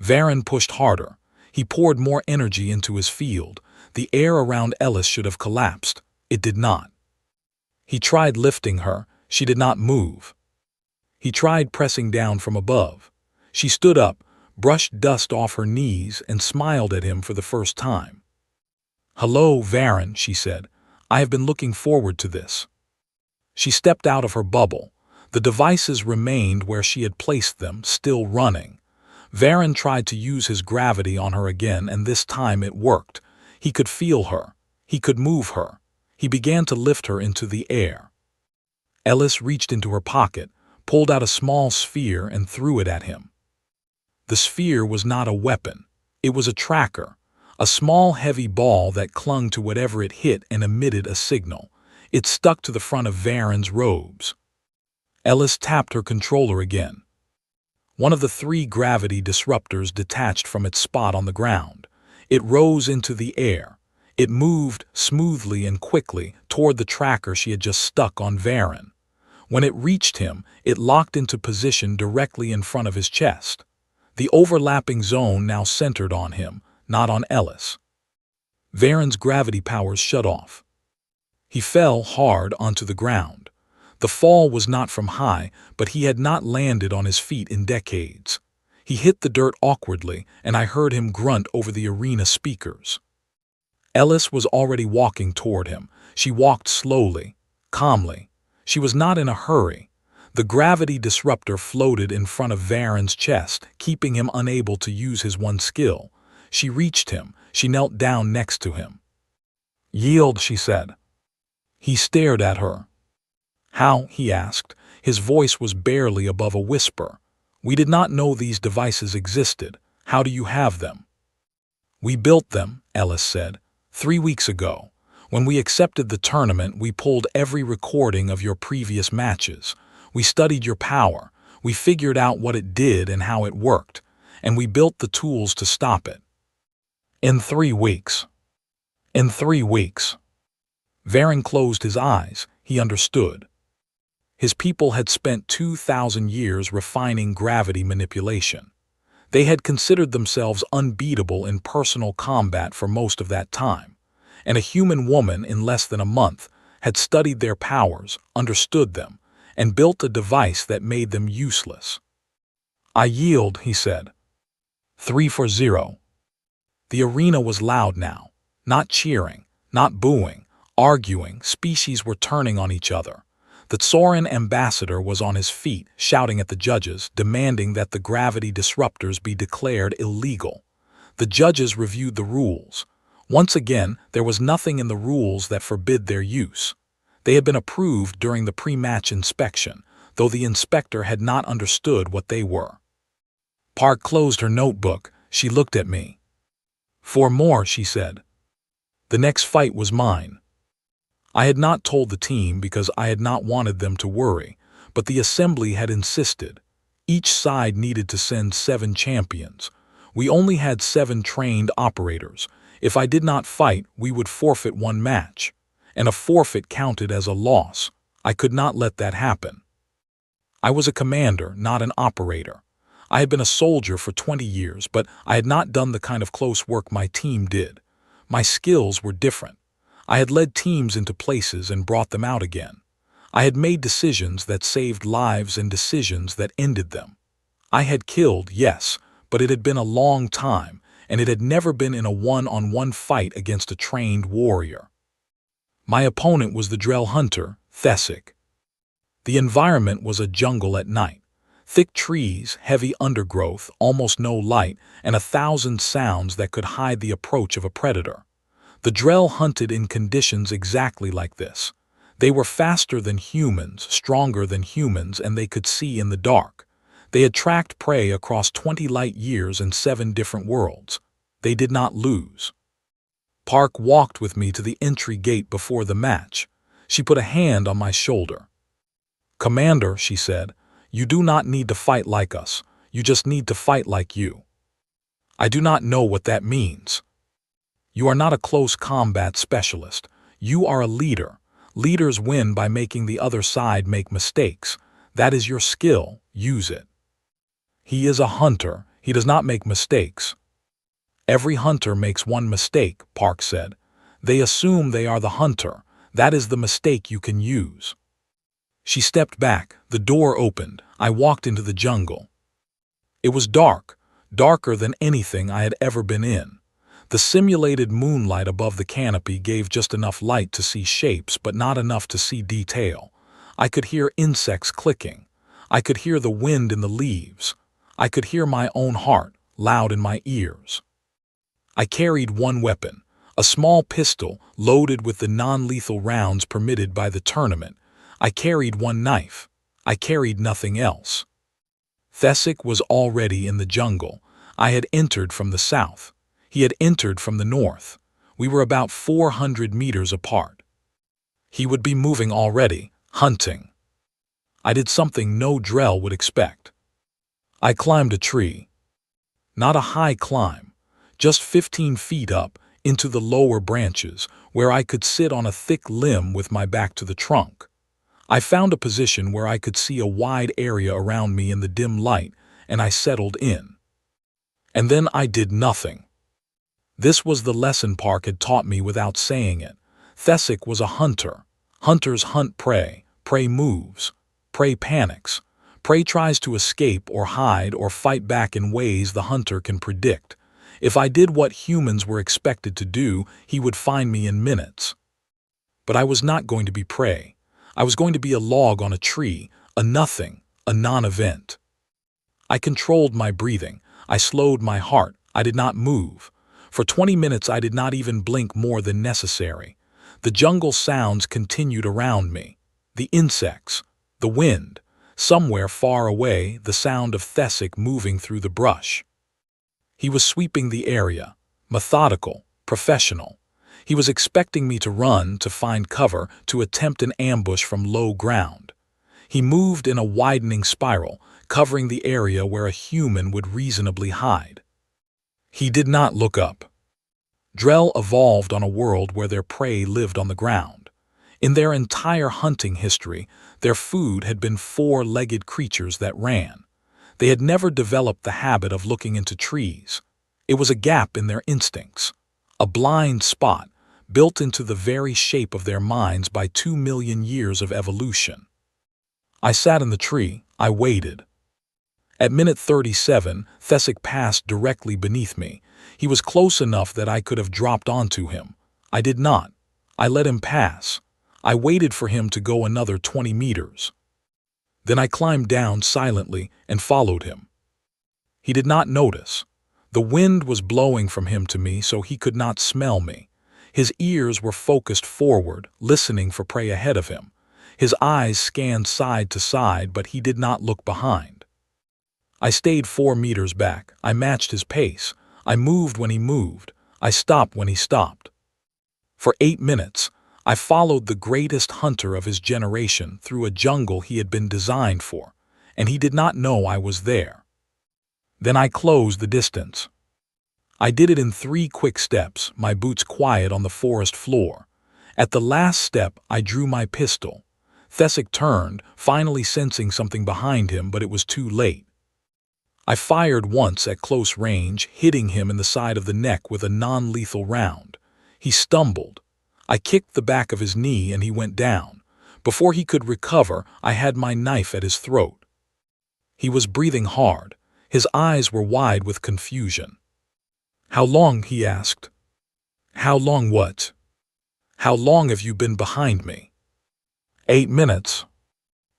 Varen pushed harder. He poured more energy into his field. The air around Ellis should have collapsed. It did not. He tried lifting her. She did not move. He tried pressing down from above. She stood up, brushed dust off her knees, and smiled at him for the first time. "Hello, Varen," she said. "I have been looking forward to this." She stepped out of her bubble. The devices remained where she had placed them, still running. Varen tried to use his gravity on her again, and this time it worked. He could feel her. He could move her. He began to lift her into the air. Ellis reached into her pocket, pulled out a small sphere, and threw it at him. The sphere was not a weapon. It was a tracker, a small heavy ball that clung to whatever it hit and emitted a signal. It stuck to the front of Varen's robes. Ellis tapped her controller again. One of the 3 gravity disruptors detached from its spot on the ground. It rose into the air. It moved smoothly and quickly toward the tracker she had just stuck on Varen. When it reached him, it locked into position directly in front of his chest. The overlapping zone now centered on him, not on Ellis. Varen's gravity powers shut off. He fell hard onto the ground. The fall was not from high, but he had not landed on his feet in decades. He hit the dirt awkwardly, and I heard him grunt over the arena speakers. Ellis was already walking toward him. She walked slowly, calmly. She was not in a hurry. The gravity disruptor floated in front of Varen's chest, keeping him unable to use his one skill. She reached him. She knelt down next to him. "Yield," she said. He stared at her. "How?" he asked. His voice was barely above a whisper. "We did not know these devices existed. How do you have them?" "We built them," Ellis said, 3 weeks ago. When we accepted the tournament, we pulled every recording of your previous matches. We studied your power. We figured out what it did and how it worked, and we built the tools to stop it. In 3 weeks. In 3 weeks. Varen closed his eyes. He understood. His people had spent 2,000 years refining gravity manipulation. They had considered themselves unbeatable in personal combat for most of that time, and a human woman in less than a month had studied their powers, understood them, and built a device that made them useless. "I yield," he said. 3-0. The arena was loud now. Not cheering, not booing, arguing, species were turning on each other. The Tsoran ambassador was on his feet, shouting at the judges, demanding that the gravity disruptors be declared illegal. The judges reviewed the rules. Once again, there was nothing in the rules that forbid their use. They had been approved during the pre-match inspection, though the inspector had not understood what they were. Park closed her notebook. She looked at me. 4 more, she said. The next fight was mine. I had not told the team because I had not wanted them to worry, but the assembly had insisted. Each side needed to send 7 champions. We only had 7 trained operators. If I did not fight, we would forfeit 1 match, and a forfeit counted as a loss. I could not let that happen. I was a commander, not an operator. I had been a soldier for 20 years, but I had not done the kind of close work my team did. My skills were different. I had led teams into places and brought them out again. I had made decisions that saved lives and decisions that ended them. I had killed, yes, but it had been a long time, and it had never been in a one-on-one fight against a trained warrior. My opponent was the Drell hunter, Thessic. The environment was a jungle at night. Thick trees, heavy undergrowth, almost no light, and 1,000 sounds that could hide the approach of a predator. The Drell hunted in conditions exactly like this. They were faster than humans, stronger than humans, and they could see in the dark. They had tracked prey across 20 light years in 7 different worlds. They did not lose. Park walked with me to the entry gate before the match. She put a hand on my shoulder. "Commander," she said, "you do not need to fight like us. You just need to fight like you." I do not know what that means. You are not a close combat specialist. You are a leader. Leaders win by making the other side make mistakes. That is your skill. Use it. He is a hunter. He does not make mistakes. Every hunter makes 1 mistake, Park said. They assume they are the hunter. That is the mistake you can use. She stepped back. The door opened. I walked into the jungle. It was dark, darker than anything I had ever been in. The simulated moonlight above the canopy gave just enough light to see shapes, but not enough to see detail. I could hear insects clicking. I could hear the wind in the leaves. I could hear my own heart, loud in my ears. I carried 1 weapon, a small pistol loaded with the non-lethal rounds permitted by the tournament. I carried 1 knife. I carried nothing else. Thessic was already in the jungle. I had entered from the south. He had entered from the north. We were about 400 meters apart. He would be moving already, hunting. I did something no Drell would expect. I climbed a tree. Not a high climb, just 15 feet up into the lower branches where I could sit on a thick limb with my back to the trunk. I found a position where I could see a wide area around me in the dim light, and I settled in. And then I did nothing. This was the lesson Park had taught me without saying it. Thessic was a hunter. Hunters hunt prey. Prey moves. Prey panics. Prey tries to escape or hide or fight back in ways the hunter can predict. If I did what humans were expected to do, he would find me in minutes. But I was not going to be prey. I was going to be a log on a tree, a nothing, a non-event. I controlled my breathing. I slowed my heart. I did not move. For 20 minutes I did not even blink more than necessary. The jungle sounds continued around me. The insects, the wind, somewhere far away the sound of Thessic moving through the brush. He was sweeping the area, methodical, professional. He was expecting me to run, to find cover, to attempt an ambush from low ground. He moved in a widening spiral, covering the area where a human would reasonably hide. He did not look up. Drell evolved on a world where their prey lived on the ground. In their entire hunting history, their food had been four-legged creatures that ran. They had never developed the habit of looking into trees. It was a gap in their instincts, a blind spot built into the very shape of their minds by 2 million years of evolution. I sat in the tree. I waited. At minute 37, Thesic passed directly beneath me. He was close enough that I could have dropped onto him. I did not. I let him pass. I waited for him to go another 20 meters. Then I climbed down silently and followed him. He did not notice. The wind was blowing from him to me, so he could not smell me. His ears were focused forward, listening for prey ahead of him. His eyes scanned side to side, but he did not look behind. I stayed 4 meters back. I matched his pace. I moved when he moved. I stopped when he stopped. For 8 minutes, I followed the greatest hunter of his generation through a jungle he had been designed for, and he did not know I was there. Then I closed the distance. I did it in 3 quick steps, my boots quiet on the forest floor. At the last step, I drew my pistol. Thesic turned, finally sensing something behind him, but it was too late. I fired once at close range, hitting him in the side of the neck with a non-lethal round. He stumbled. I kicked the back of his knee and he went down. Before he could recover, I had my knife at his throat. He was breathing hard. His eyes were wide with confusion. "How long?" he asked. "How long what? How long have you been behind me?" 8 minutes.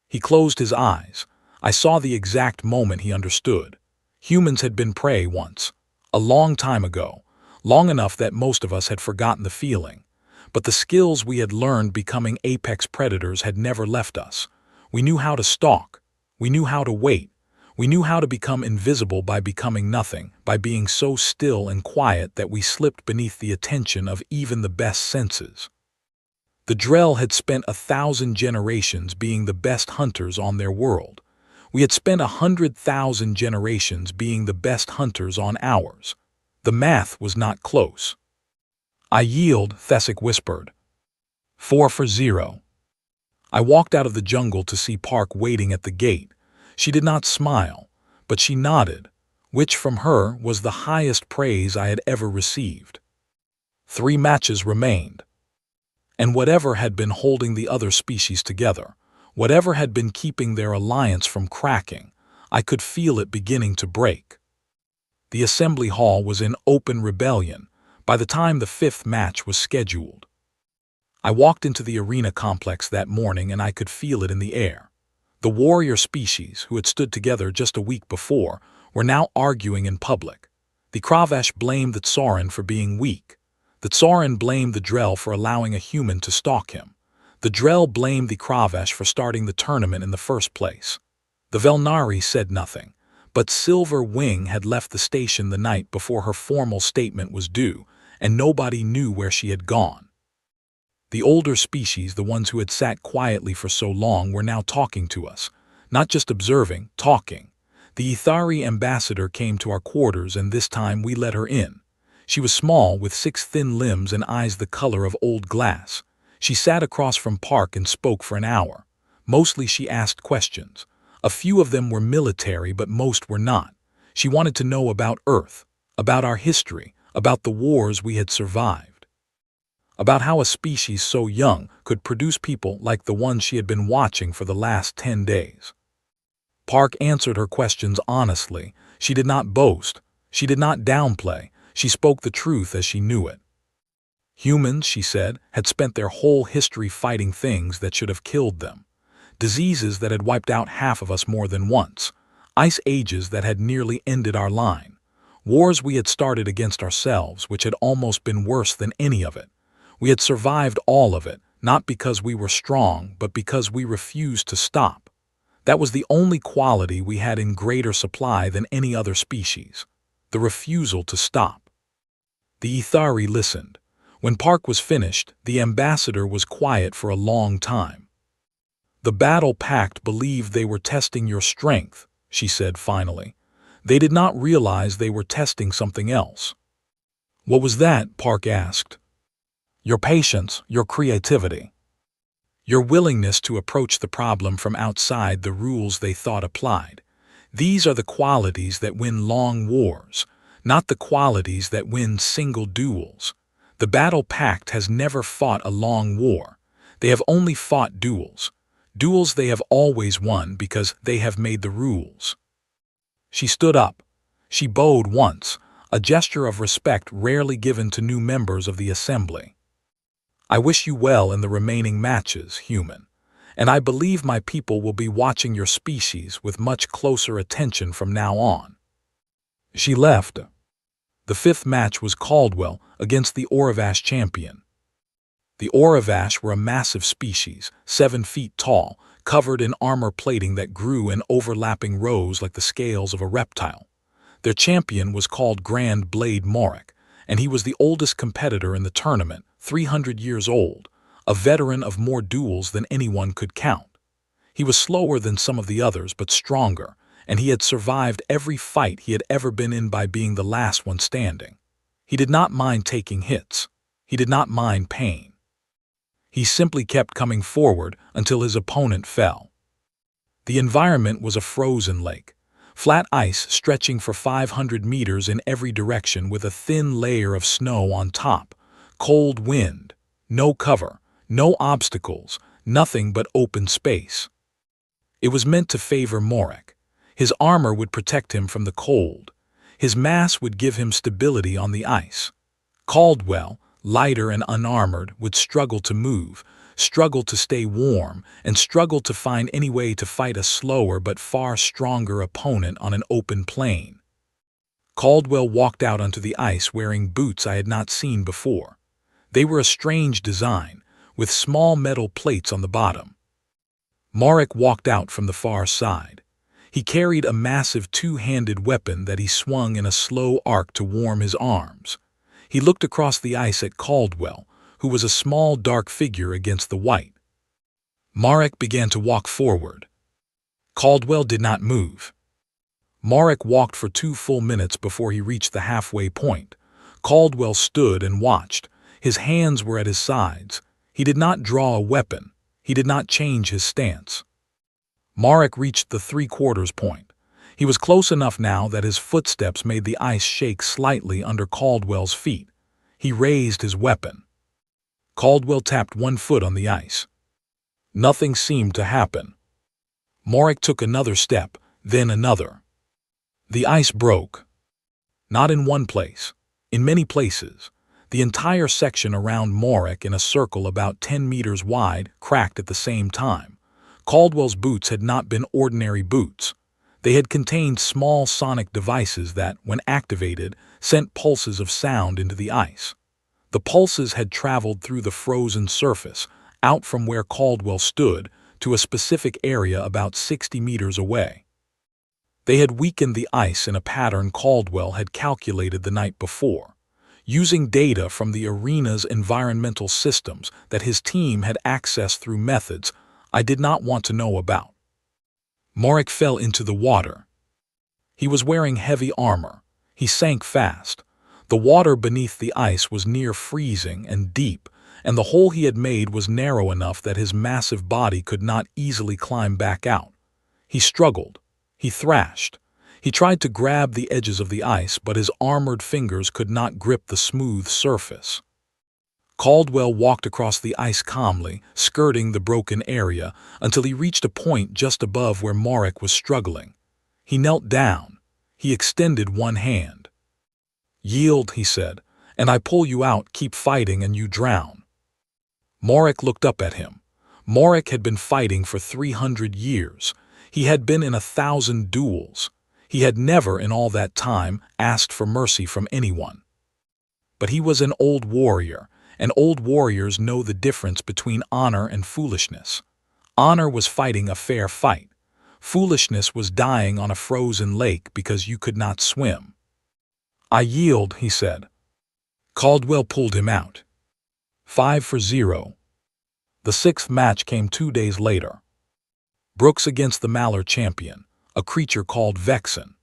He closed his eyes. I saw the exact moment he understood. Humans had been prey once, a long time ago, long enough that most of us had forgotten the feeling. But the skills we had learned becoming apex predators had never left us. We knew how to stalk. We knew how to wait. We knew how to become invisible by becoming nothing, by being so still and quiet that we slipped beneath the attention of even the best senses. The Drell had spent 1,000 generations being the best hunters on their world. We had spent 100,000 generations being the best hunters on ours. The math was not close. "I yield," Thesic whispered. 4 for 0. I walked out of the jungle to see Park waiting at the gate. She did not smile, but she nodded, which from her was the highest praise I had ever received. 3 matches remained. And whatever had been holding the other species together, whatever had been keeping their alliance from cracking, I could feel it beginning to break. The assembly hall was in open rebellion by the time the 5th match was scheduled. I walked into the arena complex that morning and I could feel it in the air. The warrior species, who had stood together just a week before, were now arguing in public. The Kravash blamed the Tsoran for being weak. The Tsoran blamed the Drell for allowing a human to stalk him. The Drell blamed the Kravash for starting the tournament in the first place. The Velnari said nothing, but Silver Wing had left the station the night before her formal statement was due, and nobody knew where she had gone. The older species, the ones who had sat quietly for so long, were now talking to us, not just observing, talking. The Ithari ambassador came to our quarters, and this time we let her in. She was small, with 6 thin limbs and eyes the color of old glass. She sat across from Park and spoke for an hour. Mostly she asked questions. A few of them were military, but most were not. She wanted to know about Earth, about our history, about the wars we had survived, about how a species so young could produce people like the ones she had been watching for the last 10 days. Park answered her questions honestly. She did not boast. She did not downplay. She spoke the truth as she knew it. Humans, she said, had spent their whole history fighting things that should have killed them. Diseases that had wiped out half of us more than once. Ice ages that had nearly ended our line. Wars we had started against ourselves, which had almost been worse than any of it. We had survived all of it, not because we were strong, but because we refused to stop. That was the only quality we had in greater supply than any other species. The refusal to stop. The Ithari listened. When Park was finished, the ambassador was quiet for a long time. "The battle pact believed they were testing your strength," she said finally. "They did not realize they were testing something else." "What was that?" Park asked. "Your patience, your creativity. Your willingness to approach the problem from outside the rules they thought applied. These are the qualities that win long wars, not the qualities that win single duels. The battle pact has never fought a long war. They have only fought duels. Duels they have always won because they have made the rules." She stood up. She bowed once, a gesture of respect rarely given to new members of the assembly. "I wish you well in the remaining matches, human, and I believe my people will be watching your species with much closer attention from now on." She left. The fifth match was Caldwell against the Oravash champion. The Oravash were a massive species, 7 feet tall, covered in armor plating that grew in overlapping rows like the scales of a reptile. Their champion was called Grand Blade Morik, and he was the oldest competitor in the tournament, 300 years old, a veteran of more duels than anyone could count. He was slower than some of the others, but stronger, and he had survived every fight he had ever been in by being the last one standing. He did not mind taking hits. He did not mind pain. He simply kept coming forward until his opponent fell. The environment was a frozen lake. Flat ice stretching for 500 meters in every direction with a thin layer of snow on top. Cold wind. No cover. No obstacles. Nothing but open space. It was meant to favor Morik. His armor would protect him from the cold. His mass would give him stability on the ice. Caldwell, lighter and unarmored, would struggle to move, struggle to stay warm, and struggle to find any way to fight a slower but far stronger opponent on an open plain. Caldwell walked out onto the ice wearing boots I had not seen before. They were a strange design, with small metal plates on the bottom. Morik walked out from the far side. He carried a massive two-handed weapon that he swung in a slow arc to warm his arms. He looked across the ice at Caldwell, who was a small dark figure against the white. Morik began to walk forward. Caldwell did not move. Morik walked for 2 full minutes before he reached the halfway point. Caldwell stood and watched. His hands were at his sides. He did not draw a weapon. He did not change his stance. Morik reached the 3/4 point. He was close enough now that his footsteps made the ice shake slightly under Caldwell's feet. He raised his weapon. Caldwell tapped one foot on the ice. Nothing seemed to happen. Morik took another step, then another. The ice broke. Not in one place, in many places. The entire section around Morik in a circle about 10 meters wide cracked at the same time. Caldwell's boots had not been ordinary boots. They had contained small sonic devices that, when activated, sent pulses of sound into the ice. The pulses had traveled through the frozen surface, out from where Caldwell stood, to a specific area about 60 meters away. They had weakened the ice in a pattern Caldwell had calculated the night before, using data from the arena's environmental systems that his team had accessed through methods I did not want to know about. Morik fell into the water. He was wearing heavy armor. He sank fast. The water beneath the ice was near freezing and deep, and the hole he had made was narrow enough that his massive body could not easily climb back out. He struggled. He thrashed. He tried to grab the edges of the ice, but his armored fingers could not grip the smooth surface. Caldwell walked across the ice calmly, skirting the broken area, until he reached a point just above where Morik was struggling. He knelt down. He extended one hand. "Yield," he said, "and I pull you out, keep fighting, and you drown." Morik looked up at him. Morik had been fighting for 300 years. He had been in 1,000 duels. He had never, in all that time, asked for mercy from anyone. But he was an old warrior, and old warriors know the difference between honor and foolishness. Honor was fighting a fair fight. Foolishness was dying on a frozen lake because you could not swim. "I yield," he said. Caldwell pulled him out. 5-0. The sixth match came 2 days later. Brooks against the Maller champion, a creature called Vexen.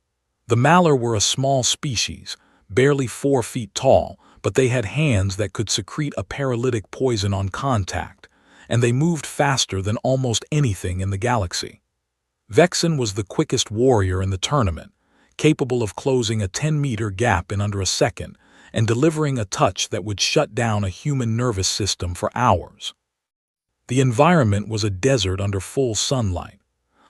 The Maller were a small species, barely 4 feet tall, but they had hands that could secrete a paralytic poison on contact, and they moved faster than almost anything in the galaxy. Vexen was the quickest warrior in the tournament, capable of closing a 10-meter gap in under a second and delivering a touch that would shut down a human nervous system for hours. The environment was a desert under full sunlight.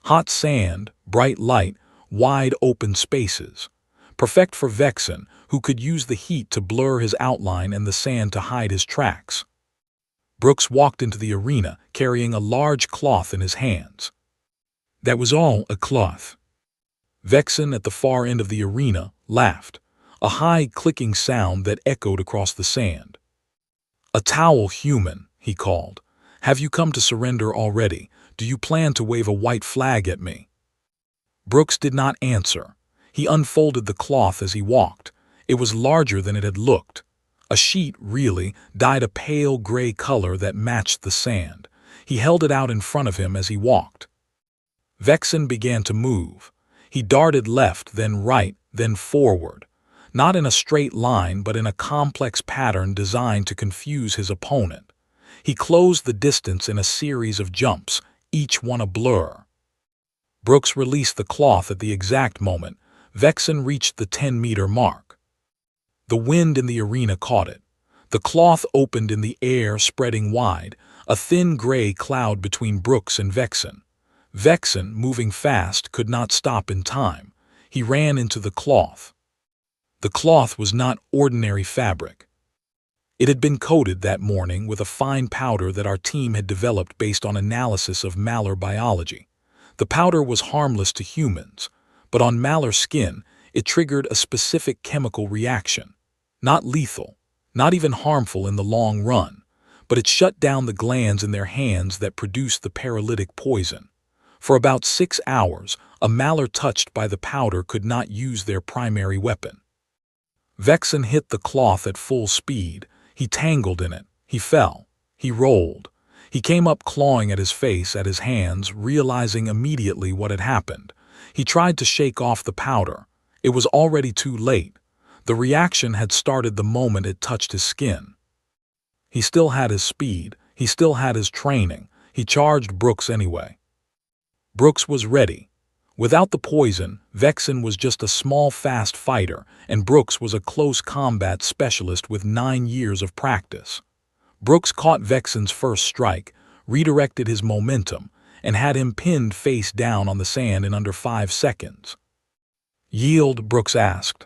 Hot sand, bright light, wide open spaces. Perfect for Vexen, who could use the heat to blur his outline and the sand to hide his tracks. Brooks walked into the arena carrying a large cloth in his hands. That was all a cloth. Vexen at the far end of the arena laughed, a high clicking sound that echoed across the sand. "A towel, human," he called. "Have you come to surrender already? Do you plan to wave a white flag at me?" Brooks did not answer. He unfolded the cloth as he walked. It was larger than it had looked. A sheet, really, dyed a pale gray color that matched the sand. He held it out in front of him as he walked. Vexen began to move. He darted left, then right, then forward. Not in a straight line, but in a complex pattern designed to confuse his opponent. He closed the distance in a series of jumps, each one a blur. Brooks released the cloth at the exact moment. Vexen reached the 10-meter mark. The wind in the arena caught it. The cloth opened in the air, spreading wide, a thin gray cloud between Brooks and Vexen. Vexen, moving fast, could not stop in time. He ran into the cloth. The cloth was not ordinary fabric. It had been coated that morning with a fine powder that our team had developed based on analysis of Maller biology. The powder was harmless to humans, but on Maller skin, it triggered a specific chemical reaction. Not lethal, not even harmful in the long run, but it shut down the glands in their hands that produced the paralytic poison. For about 6 hours, a Maller touched by the powder could not use their primary weapon. Vexen hit the cloth at full speed. He tangled in it. He fell. He rolled. He came up clawing at his face, at his hands, realizing immediately what had happened. He tried to shake off the powder. It was already too late. The reaction had started the moment it touched his skin. He still had his speed. He still had his training. He charged Brooks anyway. Brooks was ready. Without the poison, Vexen was just a small, fast fighter, and Brooks was a close combat specialist with 9 years of practice. Brooks caught Vexen's first strike, redirected his momentum, and had him pinned face down on the sand in under 5 seconds. "Yield?" Brooks asked.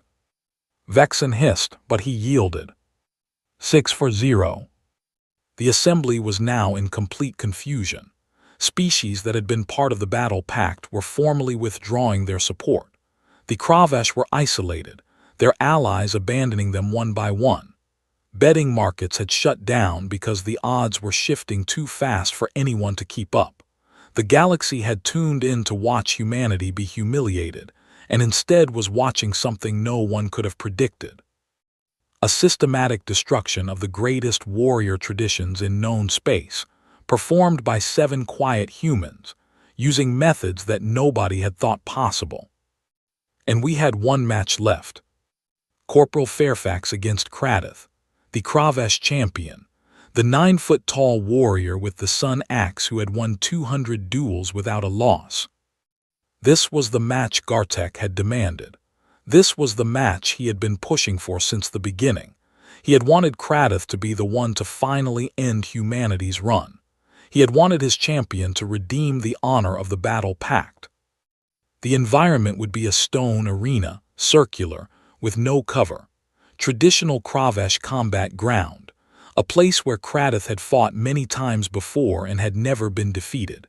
Vexen hissed, but he yielded. 6-0. The assembly was now in complete confusion. Species that had been part of the battle pact were formally withdrawing their support. The Kravesh were isolated, their allies abandoning them one by one. Betting markets had shut down because the odds were shifting too fast for anyone to keep up. The galaxy had tuned in to watch humanity be humiliated, and instead was watching something no one could have predicted. A systematic destruction of the greatest warrior traditions in known space, performed by 7 quiet humans, using methods that nobody had thought possible. And we had one match left. Corporal Fairfax against Kradoth, the Kravesh champion, the 9-foot-tall warrior with the sun axe who had won 200 duels without a loss. This was the match Gartek had demanded. This was the match he had been pushing for since the beginning. He had wanted Kradoth to be the one to finally end humanity's run. He had wanted his champion to redeem the honor of the battle pact. The environment would be a stone arena, circular, with no cover. Traditional Kravesh combat ground, a place where Kradoth had fought many times before and had never been defeated.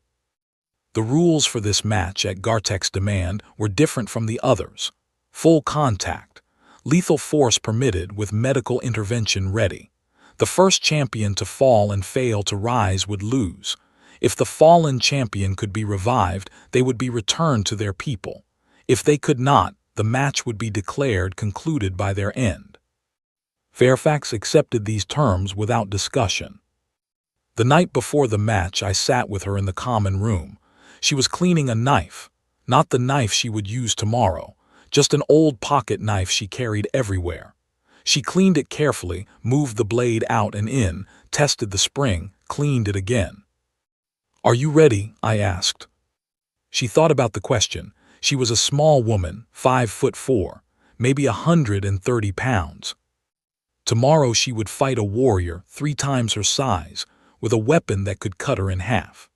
The rules for this match, at Gartek's demand, were different from the others. Full contact, lethal force permitted with medical intervention ready. The first champion to fall and fail to rise would lose. If the fallen champion could be revived, they would be returned to their people. If they could not, the match would be declared concluded by their end. Fairfax accepted these terms without discussion. The night before the match, I sat with her in the common room. She was cleaning a knife, not the knife she would use tomorrow, just an old pocket knife she carried everywhere. She cleaned it carefully, moved the blade out and in, tested the spring, cleaned it again. "Are you ready?" I asked. She thought about the question. She was a small woman, 5'4", maybe 130 pounds. Tomorrow she would fight a warrior 3 times her size, with a weapon that could cut her in half.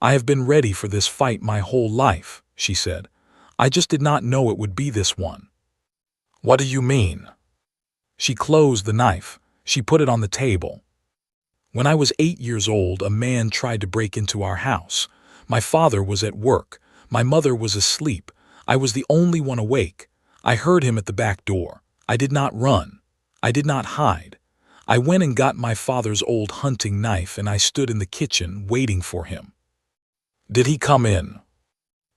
"I have been ready for this fight my whole life," she said. "I just did not know it would be this one." "What do you mean?" She closed the knife. She put it on the table. "When I was 8 years old, a man tried to break into our house. My father was at work. My mother was asleep. I was the only one awake. I heard him at the back door. I did not run. I did not hide. I went and got my father's old hunting knife, and I stood in the kitchen waiting for him." "Did he come in?"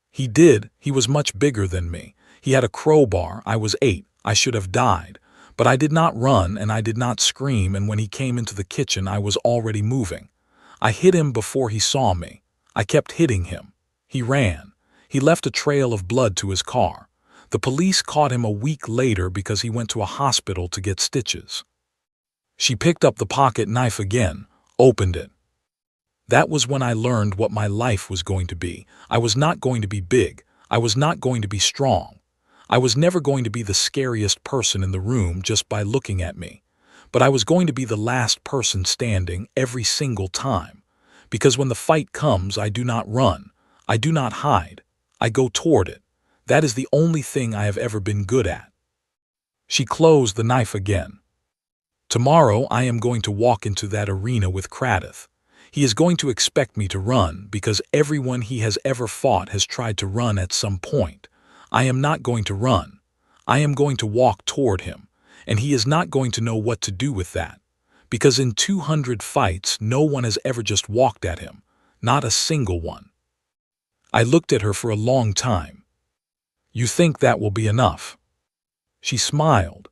"He did. He was much bigger than me. He had a crowbar. I was 8. I should have died. But I did not run and I did not scream, and when he came into the kitchen I was already moving. I hit him before he saw me. I kept hitting him. He ran. He left a trail of blood to his car. The police caught him a week later because he went to a hospital to get stitches." She picked up the pocket knife again, opened it. "That was when I learned what my life was going to be. I was not going to be big. I was not going to be strong. I was never going to be the scariest person in the room just by looking at me. But I was going to be the last person standing every single time. Because when the fight comes, I do not run. I do not hide. I go toward it. That is the only thing I have ever been good at." She closed the knife again. "Tomorrow I am going to walk into that arena with Craddock. He is going to expect me to run because everyone he has ever fought has tried to run at some point. I am not going to run. I am going to walk toward him, and he is not going to know what to do with that. Because in 200 fights, no one has ever just walked at him, not a single one." I looked at her for a long time. "You think that will be enough?" She smiled.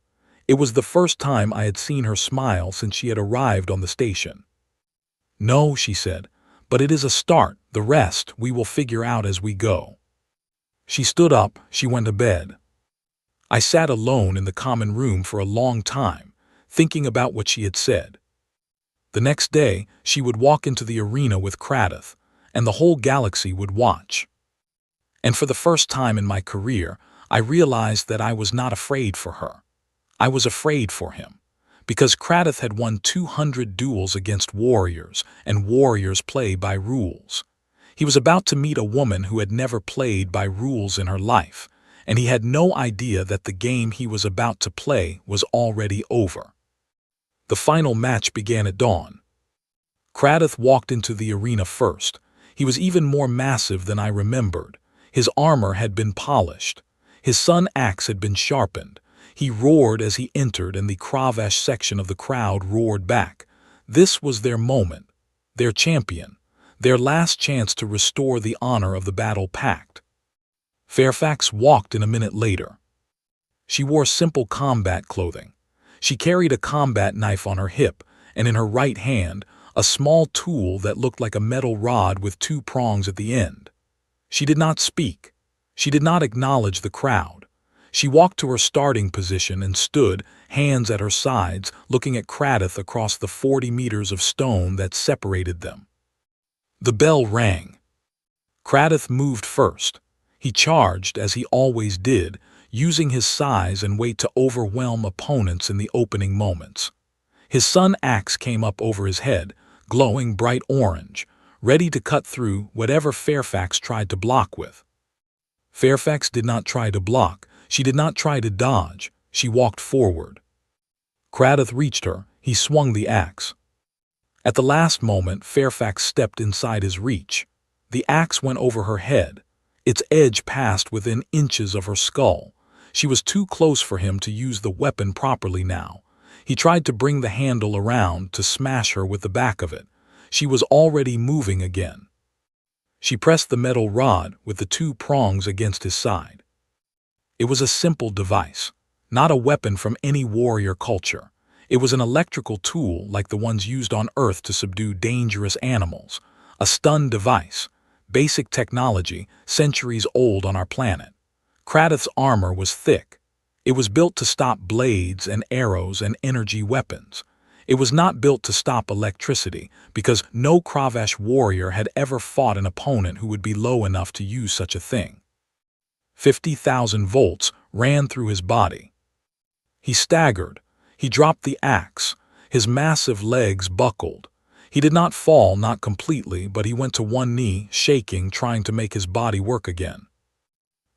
It was the first time I had seen her smile since she had arrived on the station. "No," she said, "but it is a start. The rest we will figure out as we go." She stood up. She went to bed. I sat alone in the common room for a long time, thinking about what she had said. The next day, she would walk into the arena with Craddock, and the whole galaxy would watch. And for the first time in my career, I realized that I was not afraid for her. I was afraid for him, because Craddock had won 200 duels against warriors, and warriors play by rules. He was about to meet a woman who had never played by rules in her life, and he had no idea that the game he was about to play was already over. The final match began at dawn. Craddock walked into the arena first. He was even more massive than I remembered. His armor had been polished. His sun axe had been sharpened. He roared as he entered, and the Kravash section of the crowd roared back. This was their moment, their champion, their last chance to restore the honor of the battle pact. Fairfax walked in a minute later. She wore simple combat clothing. She carried a combat knife on her hip, and in her right hand, a small tool that looked like a metal rod with 2 prongs at the end. She did not speak. She did not acknowledge the crowd. She walked to her starting position and stood, hands at her sides, looking at Craddock across the 40 meters of stone that separated them. The bell rang. Craddock moved first. He charged, as he always did, using his size and weight to overwhelm opponents in the opening moments. His sun axe came up over his head, glowing bright orange, ready to cut through whatever Fairfax tried to block with. Fairfax did not try to block. She did not try to dodge. She walked forward. Craddock reached her. He swung the axe. At the last moment, Fairfax stepped inside his reach. The axe went over her head. Its edge passed within inches of her skull. She was too close for him to use the weapon properly now. He tried to bring the handle around to smash her with the back of it. She was already moving again. She pressed the metal rod with the 2 prongs against his side. It was a simple device, not a weapon from any warrior culture. It was an electrical tool like the ones used on Earth to subdue dangerous animals, a stun device, basic technology centuries old on our planet. Kratos' armor was thick. It was built to stop blades and arrows and energy weapons. It was not built to stop electricity, because no Kravesh warrior had ever fought an opponent who would be low enough to use such a thing. 50,000 volts ran through his body. He staggered. He dropped the axe. His massive legs buckled. He did not fall, not completely, but he went to one knee, shaking, trying to make his body work again.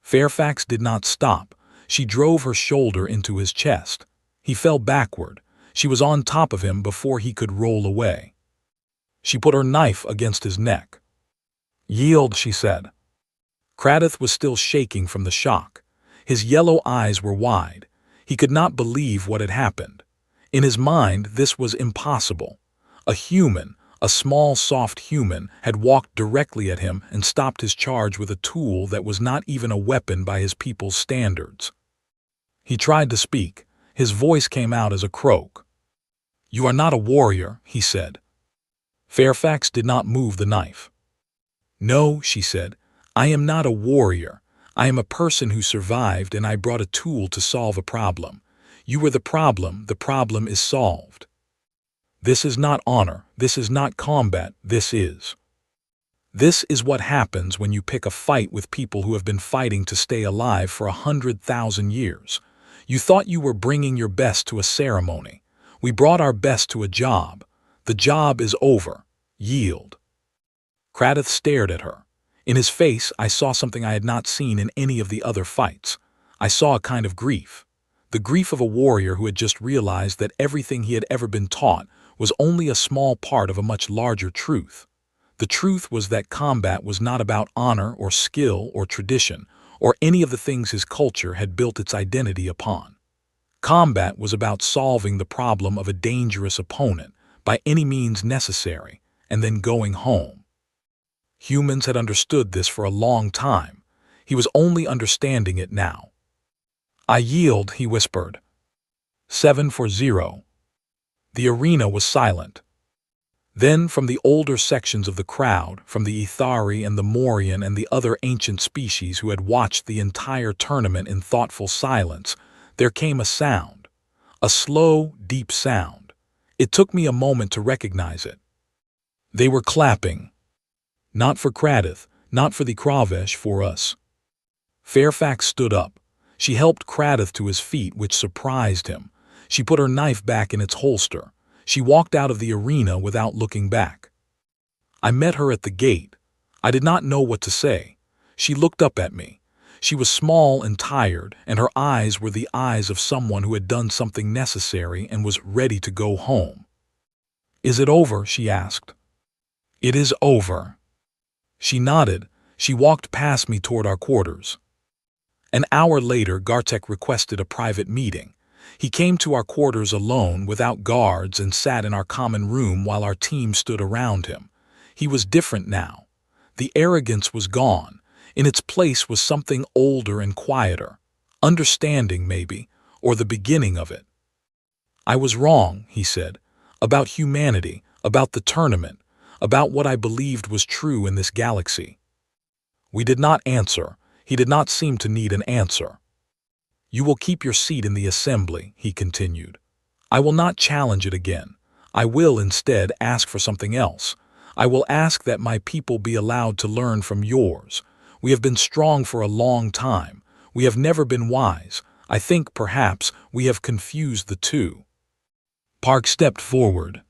Fairfax did not stop. She drove her shoulder into his chest. He fell backward. She was on top of him before he could roll away. She put her knife against his neck. "Yield," she said. Kratos was still shaking from the shock. His yellow eyes were wide. He could not believe what had happened. In his mind, this was impossible. A human, a small, soft human, had walked directly at him and stopped his charge with a tool that was not even a weapon by his people's standards. He tried to speak. His voice came out as a croak. "You are not a warrior," he said. Fairfax did not move the knife. "No," she said, "I am not a warrior. I am a person who survived, and I brought a tool to solve a problem. You were the problem is solved. This is not honor, this is not combat, this is what happens when you pick a fight with people who have been fighting to stay alive for 100,000 years. You thought you were bringing your best to a ceremony. We brought our best to a job. The job is over. Yield." Kratos stared at her. In his face, I saw something I had not seen in any of the other fights. I saw a kind of grief. The grief of a warrior who had just realized that everything he had ever been taught was only a small part of a much larger truth. The truth was that combat was not about honor or skill or tradition or any of the things his culture had built its identity upon. Combat was about solving the problem of a dangerous opponent by any means necessary and then going home. Humans had understood this for a long time. He was only understanding it now. "I yield," he whispered. 7-0. The arena was silent. Then, from the older sections of the crowd, from the Ithari and the Morian and the other ancient species who had watched the entire tournament in thoughtful silence, there came a sound. A slow, deep sound. It took me a moment to recognize it. They were clapping. Not for Kratos, not for the Kravesh, for us. Fairfax stood up. She helped Kratos to his feet, which surprised him. She put her knife back in its holster. She walked out of the arena without looking back. I met her at the gate. I did not know what to say. She looked up at me. She was small and tired, and her eyes were the eyes of someone who had done something necessary and was ready to go home. "Is it over?" she asked. "It is over." She nodded. She walked past me toward our quarters. An hour later, Gartek requested a private meeting. He came to our quarters alone, without guards, and sat in our common room while our team stood around him. He was different now. The arrogance was gone. In its place was something older and quieter. Understanding, maybe, or the beginning of it. "I was wrong," he said, "about humanity, about the tournament, about what I believed was true in this galaxy." We did not answer. He did not seem to need an answer. "You will keep your seat in the assembly," he continued. "I will not challenge it again. I will instead ask for something else. I will ask that my people be allowed to learn from yours. We have been strong for a long time. We have never been wise. I think, perhaps, we have confused the two." Park stepped forward.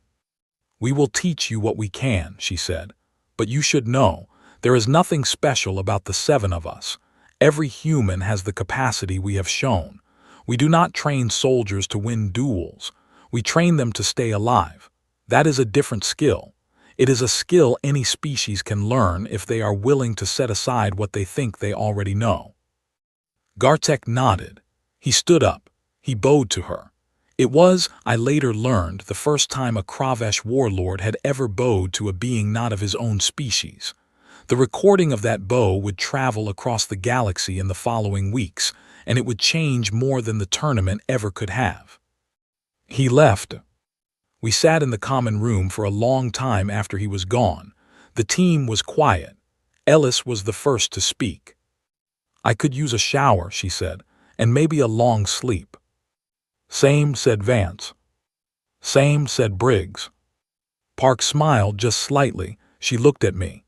"We will teach you what we can," she said. "But you should know, there is nothing special about the 7 of us. Every human has the capacity we have shown. We do not train soldiers to win duels. We train them to stay alive. That is a different skill. It is a skill any species can learn if they are willing to set aside what they think they already know." Gartek nodded. He stood up. He bowed to her. It was, I later learned, the first time a Kravesh warlord had ever bowed to a being not of his own species. The recording of that bow would travel across the galaxy in the following weeks, and it would change more than the tournament ever could have. He left. We sat in the common room for a long time after he was gone. The team was quiet. Ellis was the first to speak. "I could use a shower," she said, "and maybe a long sleep." "Same," said Vance. "Same," said Briggs. Park smiled just slightly. She looked at me.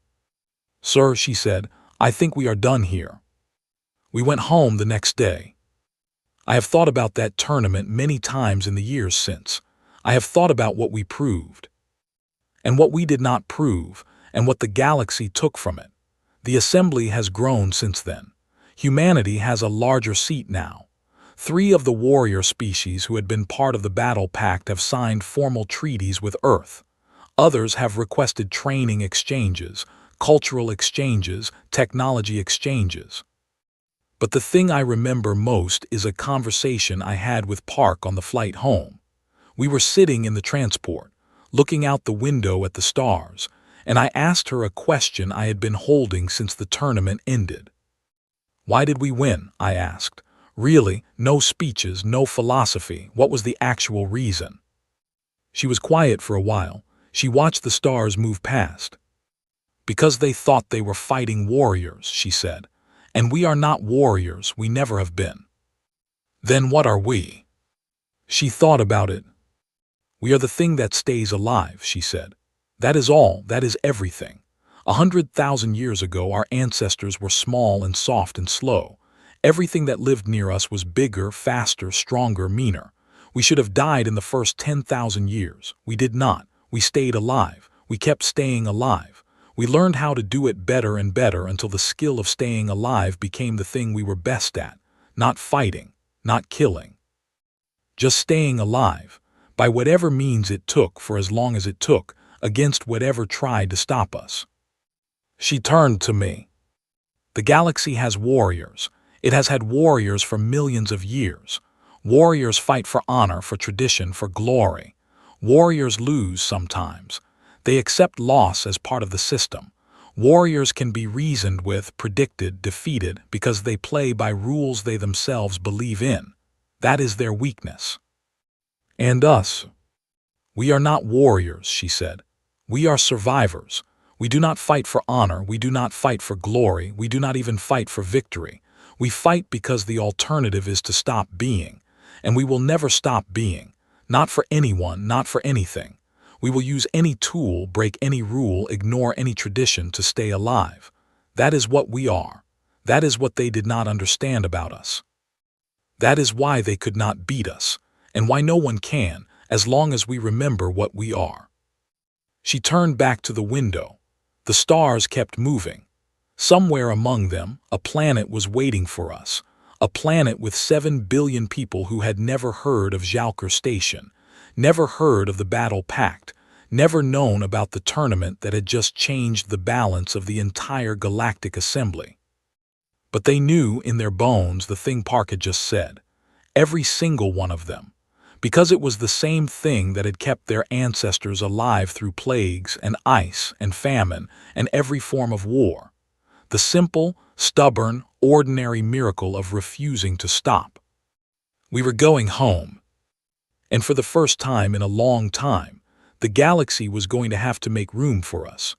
"Sir," she said, "I think we are done here." We went home the next day. I have thought about that tournament many times in the years since. I have thought about what we proved, and what we did not prove, and what the galaxy took from it. The assembly has grown since then. Humanity has a larger seat now. 3 of the warrior species who had been part of the battle pact have signed formal treaties with Earth. Others have requested training exchanges, cultural exchanges, technology exchanges. But the thing I remember most is a conversation I had with Park on the flight home. We were sitting in the transport, looking out the window at the stars, and I asked her a question I had been holding since the tournament ended. "Why did we win?" I asked. Really, no speeches, no philosophy. What was the actual reason? She was quiet for a while. She watched the stars move past. "Because they thought they were fighting warriors," she said. "And we are not warriors, we never have been." "Then what are we?" She thought about it. "We are the thing that stays alive," she said. "That is all, that is everything. 100,000 years ago our ancestors were small and soft and slow. Everything that lived near us was bigger, faster, stronger, meaner. We should have died in the first 10,000 years. We did not. We stayed alive. We kept staying alive. We learned how to do it better and better until the skill of staying alive became the thing we were best at. Not fighting, not killing. Just staying alive, by whatever means it took for as long as it took, against whatever tried to stop us." She turned to me. "The galaxy has warriors. It has had warriors for millions of years. Warriors fight for honor, for tradition, for glory. Warriors lose sometimes. They accept loss as part of the system. Warriors can be reasoned with, predicted, defeated, because they play by rules they themselves believe in. That is their weakness." "And us? We are not warriors," she said. "We are survivors. We do not fight for honor, we do not fight for glory, we do not even fight for victory. We fight because the alternative is to stop being. And we will never stop being. Not for anyone, not for anything. We will use any tool, break any rule, ignore any tradition to stay alive. That is what we are. That is what they did not understand about us. That is why they could not beat us, and why no one can, as long as we remember what we are." She turned back to the window. The stars kept moving. Somewhere among them, a planet was waiting for us. A planet with 7 billion people who had never heard of Jalker Station, never heard of the Battle Pact, never known about the tournament that had just changed the balance of the entire galactic assembly. But they knew in their bones the thing Park had just said. Every single one of them. Because it was the same thing that had kept their ancestors alive through plagues and ice and famine and every form of war. The simple, stubborn, ordinary miracle of refusing to stop. We were going home. And for the first time in a long time, the galaxy was going to have to make room for us.